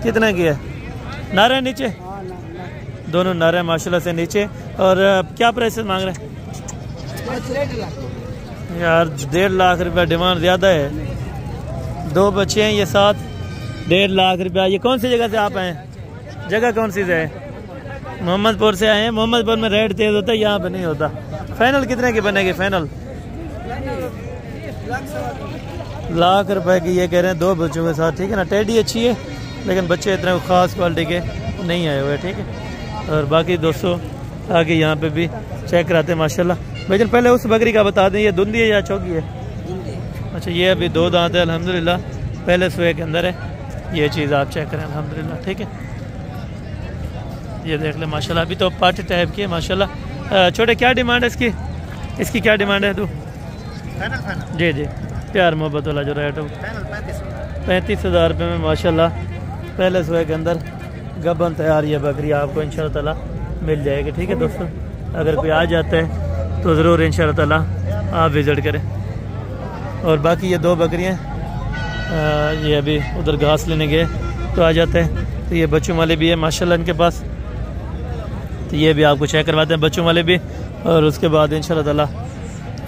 A: कितना की है? नारे है नीचे? दोनों नारे माशाल्लाह से नीचे। और क्या प्राइस मांग रहे हैं यार? 1.5 लाख रुपया डिमांड ज़्यादा है। 2 बच्चे हैं ये साथ, 1.5 लाख रुपया। ये कौन सी जगह से आप आए हैं? जगह कौन सी है? मोहम्मदपुर से आए हैं। मोहम्मदपुर में रेट तेज़ होता है, यहाँ पे नहीं होता। फाइनल कितने की बनेगी? फाइनल 1 लाख रुपए की ये कह रहे हैं 2 बच्चों के साथ। ठीक है ना, टेडी अच्छी है, लेकिन बच्चे इतने ख़ास क्वालिटी के नहीं आए हुए। ठीक है, और बाकी दोस्तों आगे यहाँ पे भी चेक कराते हैं माशाल्लाह। भाईजान पहले उस बकरी का बता दें, ये धुंधी है या चौकी है? अच्छा, ये अभी 2 दांत है अल्हम्दुलिल्लाह, पहले सुबह के अंदर है। ये चीज़ आप चेक करें अल्हम्दुलिल्लाह। ठीक है, ये देख ले माशाल्लाह, अभी तो पार्टी टाइप की है माशाल्लाह। छोटे क्या डिमांड है इसकी? इसकी क्या डिमांड है? तू जी प्यार मोहब्बत वाला जो रेट है 35,000 रुपये में माशाल्लाह पहले सुबह के अंदर गबन तैयार ये बकरी आपको इंशाल्लाह ताला मिल जाएगी। ठीक है दोस्तों, अगर कोई आ जाता है तो ज़रूर इंशाल्लाह ताला आप विज़िट करें। और बाकी ये 2 बकरियाँ ये अभी उधर घास लेने गए तो आ जाते हैं। तो ये बच्चों वाले भी है माशाल्लाह इनके पास, तो ये भी आपको चेक करवाते हैं बच्चों वाले भी। और उसके बाद इंशाल्लाह ताला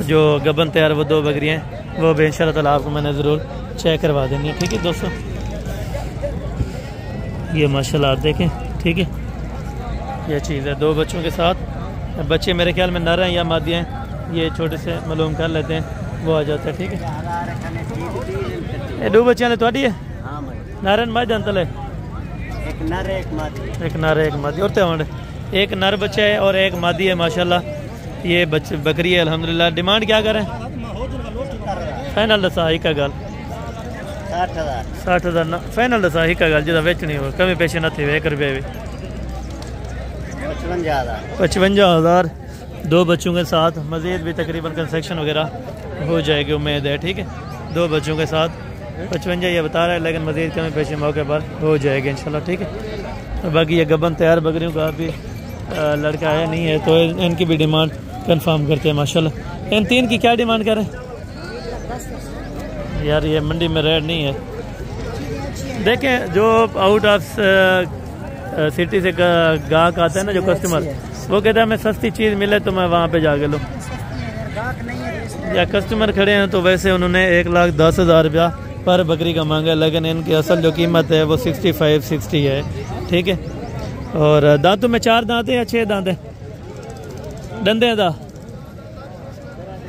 A: जो गबन तैयार वो 2 बकरियाँ हैं वो भी इंशाल्लाह ताला आपको मैंने ज़रूर चेक करवा देंगे। ठीक है दोस्तों, ये माशाल्लाह आप देखें। ठीक है, ये चीज़ है 2 बच्चों के साथ। बच्चे मेरे ख्याल में नर हैं या मादियाँ हैं, ये छोटे से मालूम कर लेते हैं, वो आ जाता है। ठीक है, ये 2 बच्चे तो है नारायण मादी अंतल है? एक नर एक मादी और त्यावंड। एक नर बच्चा है और एक मादी है माशाल्लाह। ये बकरी है अल्हम्दुलिल्लाह। डिमांड क्या करें? फाइनल दसा ही का गल 60,000 ना फाइनल दसा ही का गल जिदा बेचनी हो, कमी पेशी न थी 1 रुपये भी। 55,000 2 बच्चों के साथ, मज़ीद भी तकरीबन कंस्ट्रक्शन वगैरह हो जाएगी उम्मीद है। ठीक है, 2 बच्चों के साथ 55 ये बता रहा है, लेकिन मज़ीद कमी पेशी मौके पर हो जाएगी इंशाल्लाह। ठीक है, तो बाकी ये गबन तैयार बकरियों का भी लड़का है नहीं है, तो इनकी भी डिमांड कंफर्म करते हैं माशाल्लाह। इन 3 की क्या डिमांड करें यार? ये मंडी में रेट नहीं है। देखें जो आउट ऑफ सिटी से गाहक आता है ना, जो कस्टमर, वो कहता है मैं सस्ती चीज़ मिले तो मैं वहाँ पे जाके लूँ। या कस्टमर खड़े हैं तो वैसे उन्होंने 1,10,000 रुपया पर बकरी का मांगा है, लेकिन इनकी असल जो कीमत है वो 65-60 है, ठीक है। और दांतों में 4 दांत है या 6 दांत है? डंदे दा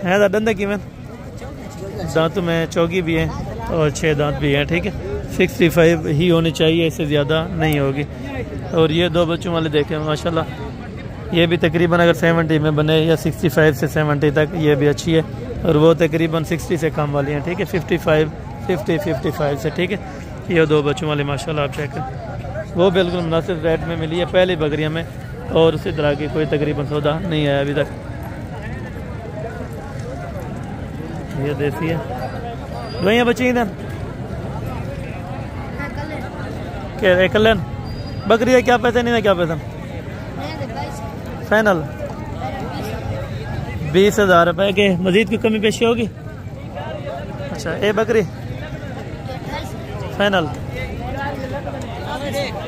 A: है डंदे की में दांतों में चौकी भी है और 6 दांत भी हैं, ठीक है। 65 ही होनी चाहिए, इससे ज़्यादा नहीं होगी। और ये 2 बच्चों वाले देखें माशाल्लाह, ये भी तकरीबन अगर 70 में बने या 65 से 70 तक, ये भी अच्छी है। और वो तकरीबन 60 से कम वाली हैं, ठीक है। 55 से, ठीक है। ये 2 बच्चों वाले माशाल्लाह आप चेक करें, वो बिल्कुल मुनासिब रेट में मिली है पहली बकरियाँ में, और उसी तरह की कोई तकरीबन सौदा नहीं आया अभी तक। ये देसी है, दवाइयाँ बची इधर क्या कल्याण बकरी है? क्या पैसे नहीं है? क्या पैसा फाइनल? 20,000 रुपये के, मजीद की कमी पेशी होगी? अच्छा, ये बकरी फाइनल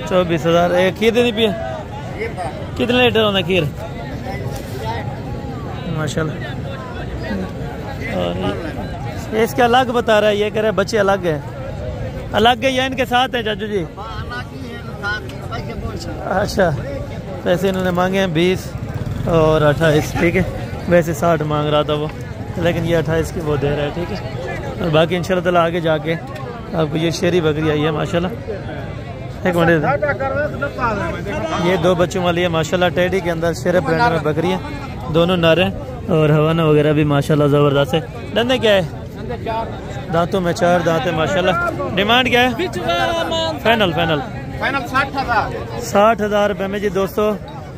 A: 24,000। एक खीर देनी पिए? कितने लीटर होना खीर माशाल्लाह? और ये इसके अलग बता रहा है, ये कह रहे बच्चे अलग है, अलग है या इनके साथ है चाचू जी? अच्छा, पैसे इन्होंने मांगे हैं 20 और 28, ठीक है। वैसे 60 मांग रहा था वो, लेकिन ये 28 की वो दे रहा है, ठीक है। और बाकी इंशाल्लाह ताला आगे जाके आपको ये शेरी बकरी आई है माशाल्लाह। एक मिनट, ये 2 बच्चों वाली है माशाल्लाह, टेडी के अंदर शेर ब्रांड में बकरी है, दोनों नर हैं और हवाना वगैरह भी माशाल्लाह ज़बरदस्त है। डंडे क्या है? दांतों में 4 दांत है माशाल्लाह। डिमांड क्या है? फाइनल 60,000 रुपये में जी दोस्तों।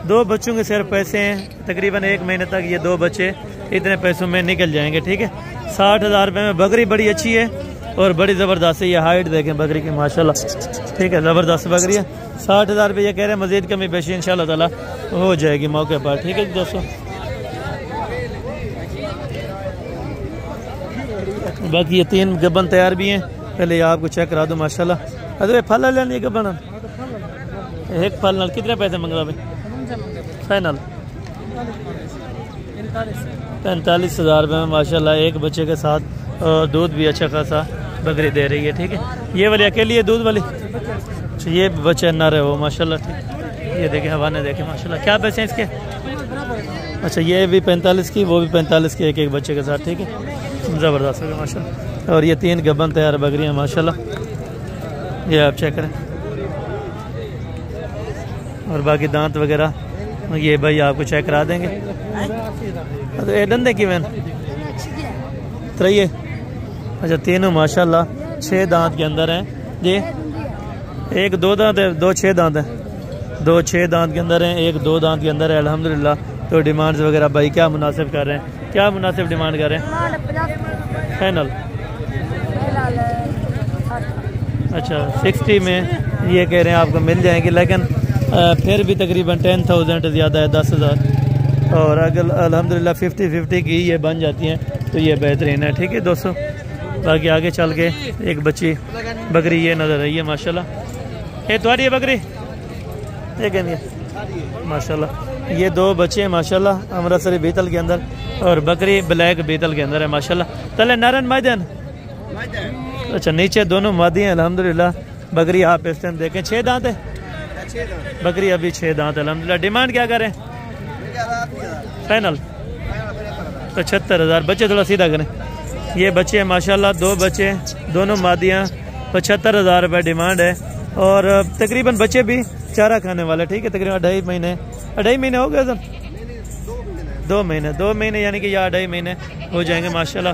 A: 2 बच्चों के सिर्फ पैसे हैं, तकरीबन 1 महीने तक ये 2 बच्चे इतने पैसों में निकल जाएंगे, ठीक है। 60,000 रुपये में बकरी बड़ी अच्छी है और बड़ी ज़बरदस्त है। ये हाइट देखें बकरी की माशाल्लाह, ठीक है, ज़बरदस्त बकरी है। 60,000 रुपये ये कह रहे हैं, मज़ीद कमी पेशी इंशाल्लाह ताला हो जाएगी मौके पर, ठीक है दोस्तों। बाकी ये 3 गब्बन तैयार भी हैं, पहले आपको चेक करा दो माशाल्लाह। अरे फल लेनी गब्बन, एक फल नाल कितने पैसे मंग रहा भाई? फाइनल 45,000 रुपये में माशाल्लाह, एक बच्चे के साथ, और दूध भी अच्छा खासा बकरी दे रही है, ठीक है। ये वाली अकेली है दूध वाली? अच्छा, ये बच्चे नर है वो माशाल्लाह, ठीक। ये देखें हवाने देखें माशाल्लाह। क्या पैसे हैं इसके? अच्छा, ये भी 45 की, वो भी 45 की, एक बच्चे के साथ, ठीक है। ज़बरदस्त है माशाल्लाह। और ये 3 गब्बन तैयार बकरियाँ माशाल्लाह, ये आप चेक करें। और बाकी दांत वगैरह ये भाई आपको चेक करा देंगे। तो ये डंडे की वैन त्रैये, अच्छा, तीनों माशाल्लाह 6 दांत के अंदर हैं जी। 1 2 दांत है, 2 6 दांत है, 2 6 दांत के अंदर हैं, 1 2 दांत के अंदर है अल्हम्दुलिल्लाह। तो डिमांड्स वगैरह भाई क्या मुनासिब कर रहे हैं? क्या मुनासिब डिमांड कर रहे हैं? फाइनल अच्छा 60 में ये कह रहे हैं आपको मिल जाएंगे, लेकिन फिर भी तकरीबन 10,000 ज़्यादा है, 10,000। और अगर अल्हम्दुलिल्लाह 50-50 की ये बन जाती हैं तो ये बेहतरीन है, ठीक है दोस्तों। बाकी आगे चल के एक बच्ची बकरी ये नज़र आई है माशाल्लाह। ये तुम्हारी है बकरी? देखेंगे माशाल्लाह, ये 2 बच्चे हैं माशाल्लाह, अमृतसरी बीतल के अंदर, और बकरी ब्लैक बीतल के अंदर है माशाल्लाह। तले नारन मायदन, अच्छा, नीचे दोनों मादी हैं अल्हम्दुलिल्लाह। बकरी आप इस टाइम देखें 6 दांत है बकरी, अभी 6 दांत अल्हम्दुलिल्लाह। डिमांड क्या करें? फाइनल 75,000। बच्चे थोड़ा सीधा करें। ये बच्चे हैं माशाल्लाह, 2 बच्चे, दोनों मादियाँ, 75,000 रुपये डिमांड है। और तकरीबन बच्चे भी चारा खाने वाले, ठीक है। तकरीबन 2.5 महीने हो गए सर, 2 महीने यानी कि या 2.5 महीने हो जाएंगे माशाल्लाह।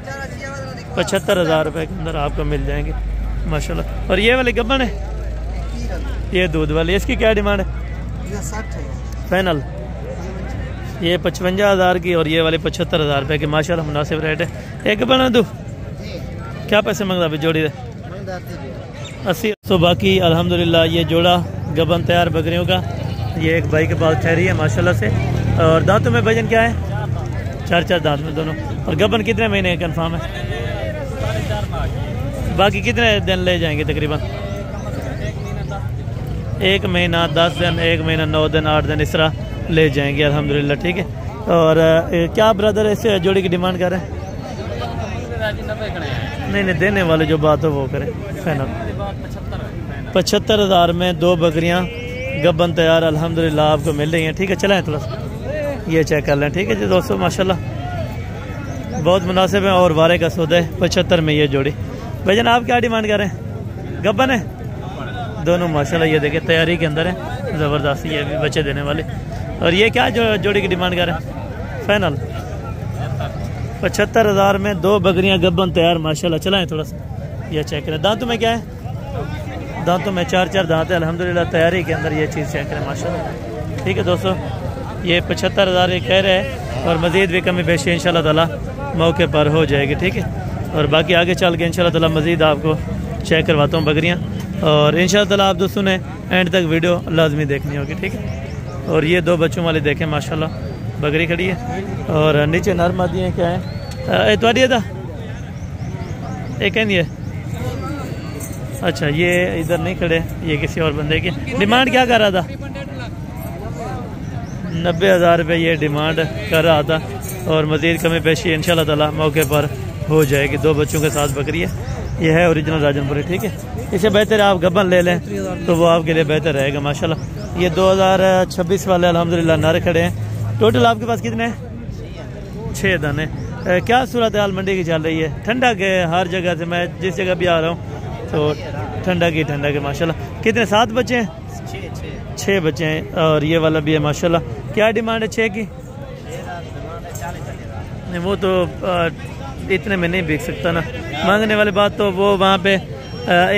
A: 75,000 रुपये के अंदर आपको मिल जाएंगे माशाल्लाह। और ये वाली गब्बन है, ये दूध वाली, इसकी क्या डिमांड है? फाइनल ये 55,000 की, और ये वाली 75,000 रुपये की माशाल्लाह, मुनासिब रेट है। एक बना दो, क्या पैसे मंगता भाई जोड़ी दे? 80। तो बाकी अल्हम्दुलिल्लाह ये जोड़ा गबन तैयार बकरियों का, ये एक भाई के पास ठहरी है माशाल्लाह से। और दांतों में वजन क्या है? 4 दांत में दोनों। और गबन कितने महीने कंफर्म है? बाकी कितने दिन ले जाएंगे तकरीबन? 1 महीना 10 दिन, 1 महीना 9 दिन, 8 दिन इस तरह ले जाएंगे अल्हम्दुलिल्लाह। ठीक है। और क्या ब्रदर इस जोड़ी की डिमांड कर रहे हैं? नहीं, देने वाले जो बात हो वो करें फाइनल। 75,000 में 2 बकरियां गबन तैयार अल्हम्दुलिल्लाह आपको मिल रही हैं। ठीक है, चलें थोड़ा सा ये चेक कर लें। ठीक है जी दोस्तों, माशाल्लाह बहुत मुनासिब है और वारे का सौदा है। 75 में ये जोड़ी। भाईजान आप क्या डिमांड कर रहे हैं? गबन है दोनों माशाल्लाह। ये देखिए तैयारी के अंदर है ज़बरदस्त, ये भी बच्चे देने वाले। और ये क्या जो जोड़ी की डिमांड कर रहे हैं? फाइनल 75,000 में 2 बकरियां गबन तैयार माशाल्लाह। चलाएं थोड़ा सा ये चेक करें। दांतों में क्या है? दांतों में 4 दांत है अल्हम्दुलिल्लाह। तैयारी के अंदर ये चीज़ चेक करें माशाल्लाह। ठीक है दोस्तों, ये 75,000 ये कह रहे हैं और मज़ीद भी कमी बेशी इंशाल्लाह ताला मौके पर हो जाएगी। ठीक है। और बाकी आगे चल के इंशाल्लाह ताला मज़ीद आपको चेक करवाता हूँ बकरियाँ। और इंशाल्लाह ताला आप दोस्तों ने एंड तक वीडियो लाजमी देखनी होगी। ठीक है। और ये 2 बच्चों वाले देखें माशाल्लाह, बकरी खड़ी है और नीचे नर मादी है। क्या है थोड़ी था एक है? अच्छा, ये इधर नहीं खड़े, ये किसी और बंदे की। डिमांड क्या कर रहा था? 90,000 रुपये ये डिमांड कर रहा था और मज़ीद कमी पेशी इंशाल्लाह ताला मौके पर हो जाएगी। 2 बच्चों के साथ बकरी है। ये है ओरिजिनल राजनपुरी। ठीक है। इससे बेहतर आप गबन ले लें तो वो आपके लिए बेहतर रहेगा माशाल्लाह। ये 2026 वाले अल्हम्दुलिल्लाह नर खड़े हैं। टोटल आपके पास कितने हैं? 6 दाने। क्या सूरत हाल मंडी की चल रही है? ठंडा के हर जगह से, मैं जिस जगह भी आ रहा हूँ तो ठंडा के माशाल्लाह। कितने? 7 बच्चे हैं? 6 बच्चे हैं। और ये वाला भी है माशाल्लाह। क्या डिमांड है 6 की? नहीं, वो तो इतने में नहीं बिक सकता ना। मांगने वाली बात तो वो वहाँ पे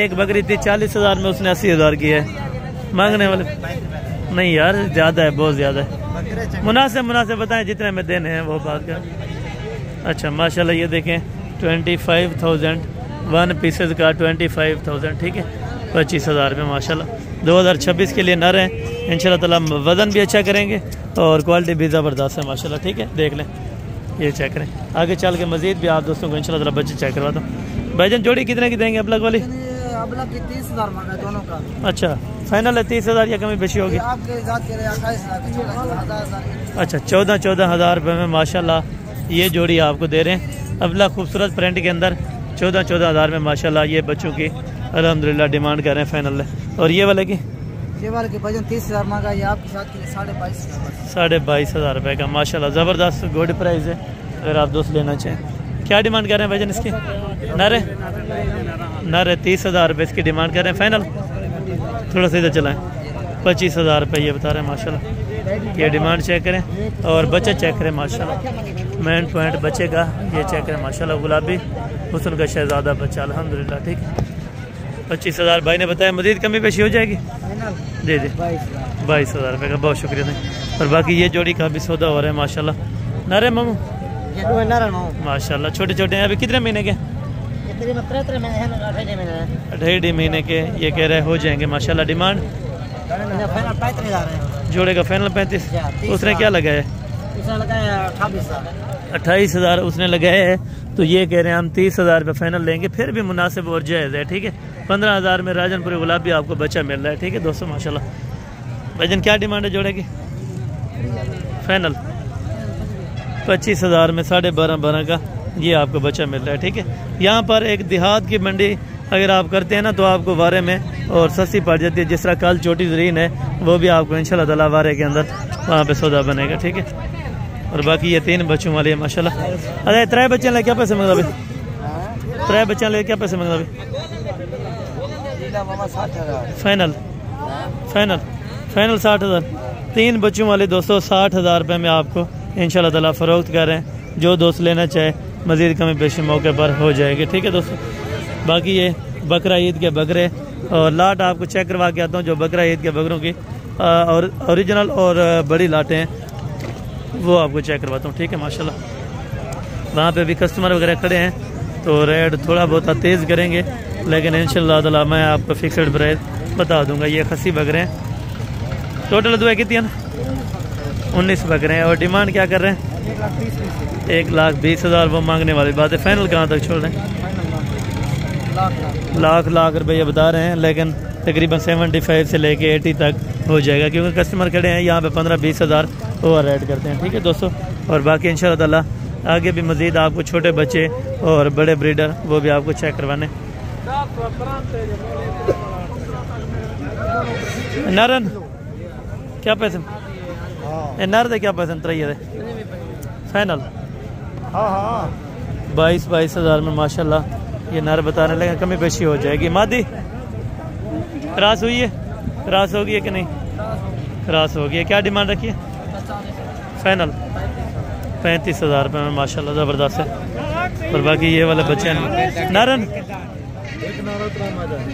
A: एक बकरी थी 40,000 में, उसने 80,000 की है। मांगने वाले नहीं यार, ज़्यादा है, बहुत ज़्यादा है। मुनासिब बताएं जितने में देने हैं वो बात कर। अच्छा माशाल्लाह, ये देखें 25,000 1 पीसेज का 25,000। ठीक है, 25,000 में माशाल्लाह। 2026 के लिए नर हैं इंशाल्लाह ताला। वज़न भी अच्छा करेंगे और क्वालिटी भी ज़बरदस्त है माशाल्लाह। ठीक है, देख लें ये चेक करें। आगे चल के मज़ीद भी आप दोस्तों को इंशाल्लाह ताला बच्चे चेक करवाता हूँ। भाईजान जोड़ी कितने की देंगे अबलग वाली?
D: अबलग की 30,000 मांगा दोनों का।
A: अच्छा, फाइनल है 30,000 या कमी बेशी होगी?
D: आपके जात के 28,000।
A: अच्छा, 14,000 रुपये में माशाल्लाह ये जोड़ी आपको दे रहे हैं। अबला खूबसूरत प्रिंट के अंदर 14,000 में माशाल्लाह ये बच्चों की अल्हम्दुलिल्लाह डिमांड कर रहे हैं फाइनल है। और ये वाले की?
D: ये वाले की भाईजान 30,000 मांगा। ये आपके साथ के लिए 22,500।
A: 22,500 रुपये का माशाल्लाह ज़बरदस्त गुड प्राइस है अगर आप दोस्त लेना चाहें। क्या डिमांड कर रहे हैं भाईजान इसकी? नर है 30,000 रुपये इसकी डिमांड कर रहे हैं फाइनल। थोड़ा सा इधर चलाएँ। 25,000 रुपये ये बता रहे हैं माशाल्लाह। ये डिमांड चेक करें और बच्चा चेक करें माशाल्लाह। मेन पॉइंट बच्चे का ये चेक करें माशाल्लाह। गुलाबी हुस्न का शहजादा बच्चा अल्हम्दुलिल्लाह। ठीक है, 25,000 भाई ने बताया। मज़ीद कमी पेशी हो जाएगी? जी 22,000 रुपये का। बहुत शुक्रिया। और बाकी ये जोड़ी का भी सौदा हो रहा है माशाल्लाह। नरे मामू माशाल्लाह, छोटे छोटे हैं। अभी कितने महीने के? 18 महीने के। ये कह रहे हो जाएंगे माशाल्लाह। डिमांड जोड़े का फाइनल 35। उसने क्या लगाया? 28,000 उसने लगाया है। तो ये कह रहे हैं हम 30,000 रुपये फाइनल लेंगे, फिर भी मुनासिब और जायज़ है। ठीक है, 15,000 में राजनपुरी गुलाब भी आपको बच्चा मिल रहा है। ठीक है दोस्तों माशाल्लाह। भाईजान क्या डिमांड है जोड़े की? फाइनल 25,000 में 12.5 का ये आपको बच्चा मिल रहा है। ठीक है, यहाँ पर एक देहात की मंडी अगर आप करते हैं ना तो आपको वारे में और सस्ती पड़ जाती है। जिस तरह कल छोटी ज़रीन है वो भी आपको इंशाल्लाह ताला वारे के अंदर वहाँ पे सौदा बनेगा। ठीक है, और बाकी ये 3 बच्चों वाली है माशाल्लाह। अरे 3 बच्चे ले क्या पैसे मंगता भाई? 3 बच्चे ले क्या पैसे मंगता भाई? फाइनल 60,000। 3 बच्चों वाले दोस्तों 60,000 रुपये में आपको इंशाल्लाह ताला फ़रोख्त कर रहे हैं। जो दोस्त लेना चाहे मज़ीद कमी पेशी मौके पर हो जाएगी। ठीक है दोस्तों, बाकी ये बकरा ईद के बकरे और लाट आपको चेक करवा के आता हूँ जो बकरा ईद के बकरों की और ओरिजिनल और बड़ी लाटें हैं वो आपको चेक करवाता हूँ। ठीक है माशाल्लाह। वहाँ पे भी कस्टमर वगैरह खड़े हैं तो रेट थोड़ा बहुत तेज़ करेंगे, लेकिन इंशाल्लाह ताला मैं आपको फिक्सड प्राइस बता दूँगा। ये खसी बकरे हैं। टोटल दुआ कितनी है ना? 19 बकरे हैं। और डिमांड क्या कर रहे हैं? 1,20,000 वो मांगने वाली बात है। फाइनल कहाँ तक छोड़ रहे हैं? लाख रुपये बता रहे हैं, लेकिन तकरीबन 75 से लेके 80 तक हो जाएगा, क्योंकि कस्टमर खड़े हैं यहाँ पे 15-20 हज़ार ओवर रेट करते हैं। ठीक है दोस्तों, और बाकी इंशाल्लाह ताला आगे भी मज़ीद आपको छोटे बच्चे और बड़े ब्रीडर वो भी आपको चेक करवाने। नारन क्या पैसे नर दे क्या पैसे त्रैया दे फाइनल? हाँ 22 हज़ार में माशाल्लाह ये नर बता रहे हैं, लेकिन कमी पेशी हो जाएगी। मादी क्रॉस हुई है? क्रॉस होगी है कि नहीं? क्रॉस होगी है। क्या डिमांड रखी है? फाइनल 35 हज़ार रुपये में माशाल्लाह ज़बरदस्त है। और बाकी ये वाले बच्चे हैं नारन।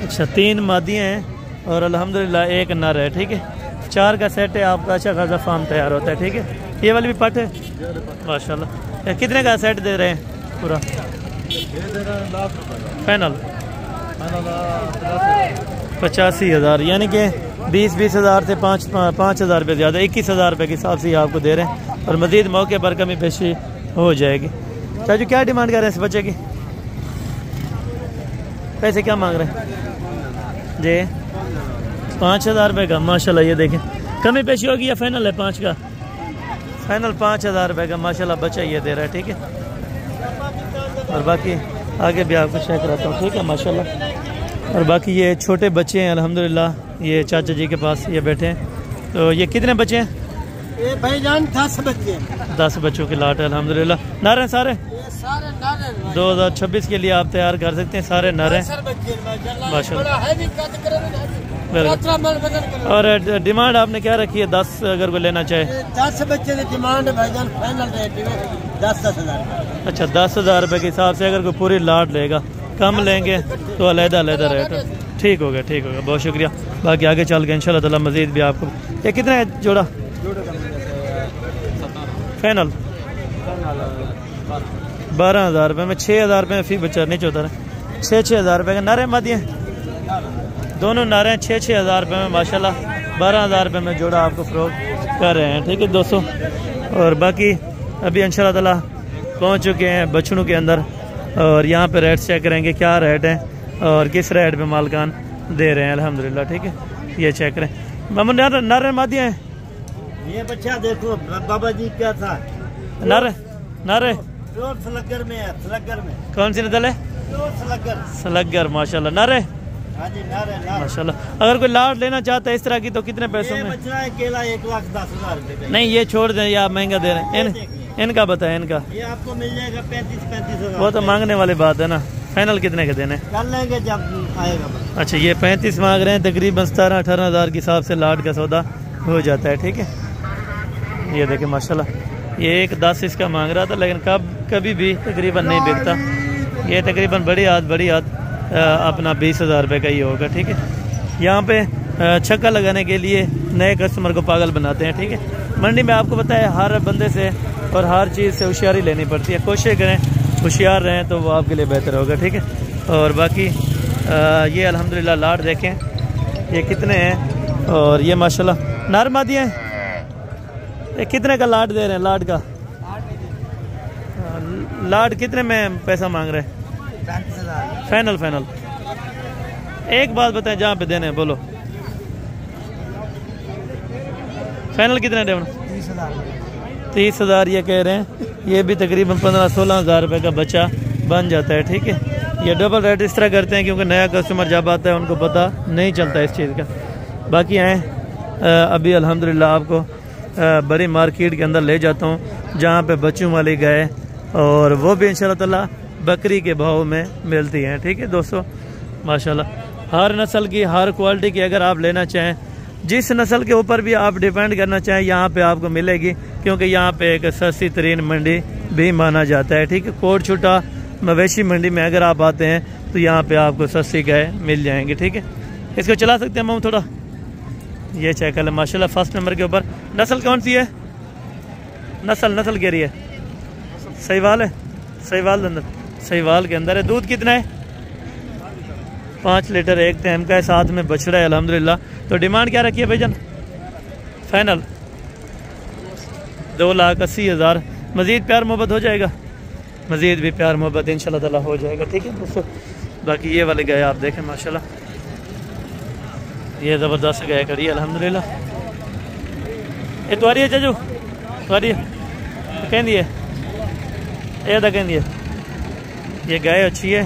A: अच्छा 3 मादियाँ हैं और अल्हम्दुलिल्लाह 1 नर है। ठीक है, 4 का सेट है आपका। अच्छा खासा फार्म तैयार होता है। ठीक है, ये वाली भी पट है माशाल्लाह। कितने का सेट दे रहे हैं पूरा? फाइनल 85 हज़ार, यानी कि 20 हज़ार से 5 हज़ार रुपये ज़्यादा 21 हज़ार रुपये के हिसाब से आपको दे रहे हैं, और मज़ीद मौके पर कमी पेशी हो जाएगी। चाचू क्या डिमांड कर रहे हैं इस बच्चे की? पैसे क्या मांग रहे हैं जी? 5 हज़ार रुपये का माशाल्लाह। ये देखें कमी पेशी होगी या फाइनल है 5 का? फाइनल 5 हज़ार रुपये का माशाल्लाह बच्चा ये दे रहा है। ठीक है, और बाकी आगे भी आपको चेक कराता हूँ। ठीक है माशाल्लाह। और बाकी ये छोटे बच्चे हैं अल्हम्दुलिल्लाह, ये चाचा जी के पास ये बैठे हैं। तो ये कितने बच्चे हैं?
E: ये भाईजान 10 बच्चे।
A: 10 बच्चों की लाट है अल्हम्दुलिल्लाह। नर हैं सारे?
E: सारे नर हैं।
A: 2026 के लिए आप तैयार कर सकते हैं, सारे नर हैं माशाल्लाह। और डिमांड आपने क्या रखी है? 10 अगर कोई लेना चाहे?
E: 10 बच्चे की डिमांड भाईजान फाइनल रेट 10 हज़ार।
A: अच्छा 10 हज़ार रुपये के हिसाब से अगर कोई पूरी लाट लेगा, कम लेंगे तो अलहदा रेट है। ठीक हो गया बहुत शुक्रिया। बाकी आगे चल के इंशाल्लाह ताला मज़ीद भी आपको। ये कितना है जोड़ा? फाइनल 12 हज़ार रुपये में 6 हज़ार रुपये में फी बच्चा नहीं चौथा है। 6 हज़ार रुपये का नारे मादिए दोनों नारे हैं 6 हज़ार रुपये में माशाल्लाह। 12 हज़ार रुपये में जोड़ा आपको फ़रोख्त कर रहे हैं। ठीक है दोस्तों, और बाकी अभी इंशाल्लाह ताला पहुँच चुके हैं बछड़ों के अंदर, और यहाँ पे रेट चेक करेंगे क्या रेट है और किस रेट पे मालकान दे रहे हैं अल्हम्दुलिल्लाह। ठीक है, ये चेक करें। मामू नारे मादिया हैं?
E: ये बच्चा देखो बाबा जी क्या था।
A: नारे
E: स्लगर में है, स्लगर में।
A: कौन सी नस्ल है? स्लगर माशाल्लाह। नारे माशाल्लाह। अगर कोई लाट लेना चाहता है इस तरह की तो कितने पैसों में?
E: केला 1,10,000
A: नहीं ये छोड़ दें, या महंगा दे रहे हैं। इनका बताएं। इनका
E: ये आपको मिल जाएगा 35 हज़ार।
A: वो तो मांगने वाली बात है ना। फाइनल कितने के देने?
E: कर लेंगे जब आएगा।
A: अच्छा ये 35 मांग रहे हैं, तकरीबन 17-18 हज़ार के हिसाब से लाट का सौदा हो जाता है। ठीक है, ये देखें माशाल्लाह। ये 1,10 इसका मांग रहा था, लेकिन कभी भी तकरीबन नहीं बिकता। ये तकरीबन बड़ी हाथ अपना 20 हज़ार रुपये का ही होगा। ठीक है, यहाँ पे छक्का लगाने के लिए नए कस्टमर को पागल बनाते हैं। ठीक है, मंडी में आपको पता है हर बंदे से और हर चीज़ से होशियारी लेनी पड़ती है। कोशिश करें होशियार रहें तो वो आपके लिए बेहतर होगा। ठीक है, और बाकी ये अल्हम्दुलिल्लाह लाट देखें ये कितने हैं, और ये माशाल्लाह नार मादियाँ हैं। ये कितने का लाट दे रहे हैं? लाट का लाट कितने में पैसा मांग रहे हैं?
E: 35 हज़ार।
A: फाइनल एक बात बताएं जहाँ पे देने हैं बोलो। फाइनल कितने दे? 30 हज़ार ये कह रहे हैं। ये भी तकरीबन 15-16 हज़ार रुपये का बच्चा बन जाता है। ठीक है, ये डबल रेट इस तरह करते हैं क्योंकि नया कस्टमर जब आता है उनको पता नहीं चलता इस चीज़ का। बाकी हैं अभी अल्हम्दुलिल्लाह आपको बड़ी मार्केट के अंदर ले जाता हूँ जहाँ पे बच्चों वाली गाय, और वो भी इंशाल्लाह ताला बकरी के भाव में मिलती हैं। ठीक है दोस्तों माशाल्लाह, हर नस्ल की हर क्वालिटी की अगर आप लेना चाहें, जिस नस्ल के ऊपर भी आप डिपेंड करना चाहें यहाँ पे आपको मिलेगी, क्योंकि यहाँ पे एक सस्ती तरीन मंडी भी माना जाता है। ठीक है, कोट छुटा मवेशी मंडी में अगर आप आते हैं तो यहाँ पे आपको सस्ती गाय मिल जाएंगी। ठीक है, इसको चला सकते हैं हम थोड़ा। ये चेक कर लें माशाल्लाह। फर्स्ट नंबर के ऊपर नस्ल कौन सी है? नस्ल कह रही है सहीवाल है। सहीवाल के अंदर है। दूध कितना है? 5 लीटर एक टाइम का है, साथ में बछड़ा है अल्हम्दुलिल्लाह। तो डिमांड क्या रखी है भाईजान? फाइनल 2,80,000 मज़ीद प्यार मोहब्बत हो जाएगा, मज़ीद भी प्यार मोहब्बत इंशाल्लाह ताला हो जाएगा। ठीक है दोस्तों, बाकी ये वाले गाय आप देखें माशाल्लाह, ये ज़बरदस्त गाय करी है अल्हम्दुलिल्लाह। ये तुम्हारी है चाचू, तुम्हारी कहती है ये तो कहती है, ये गाय अच्छी है।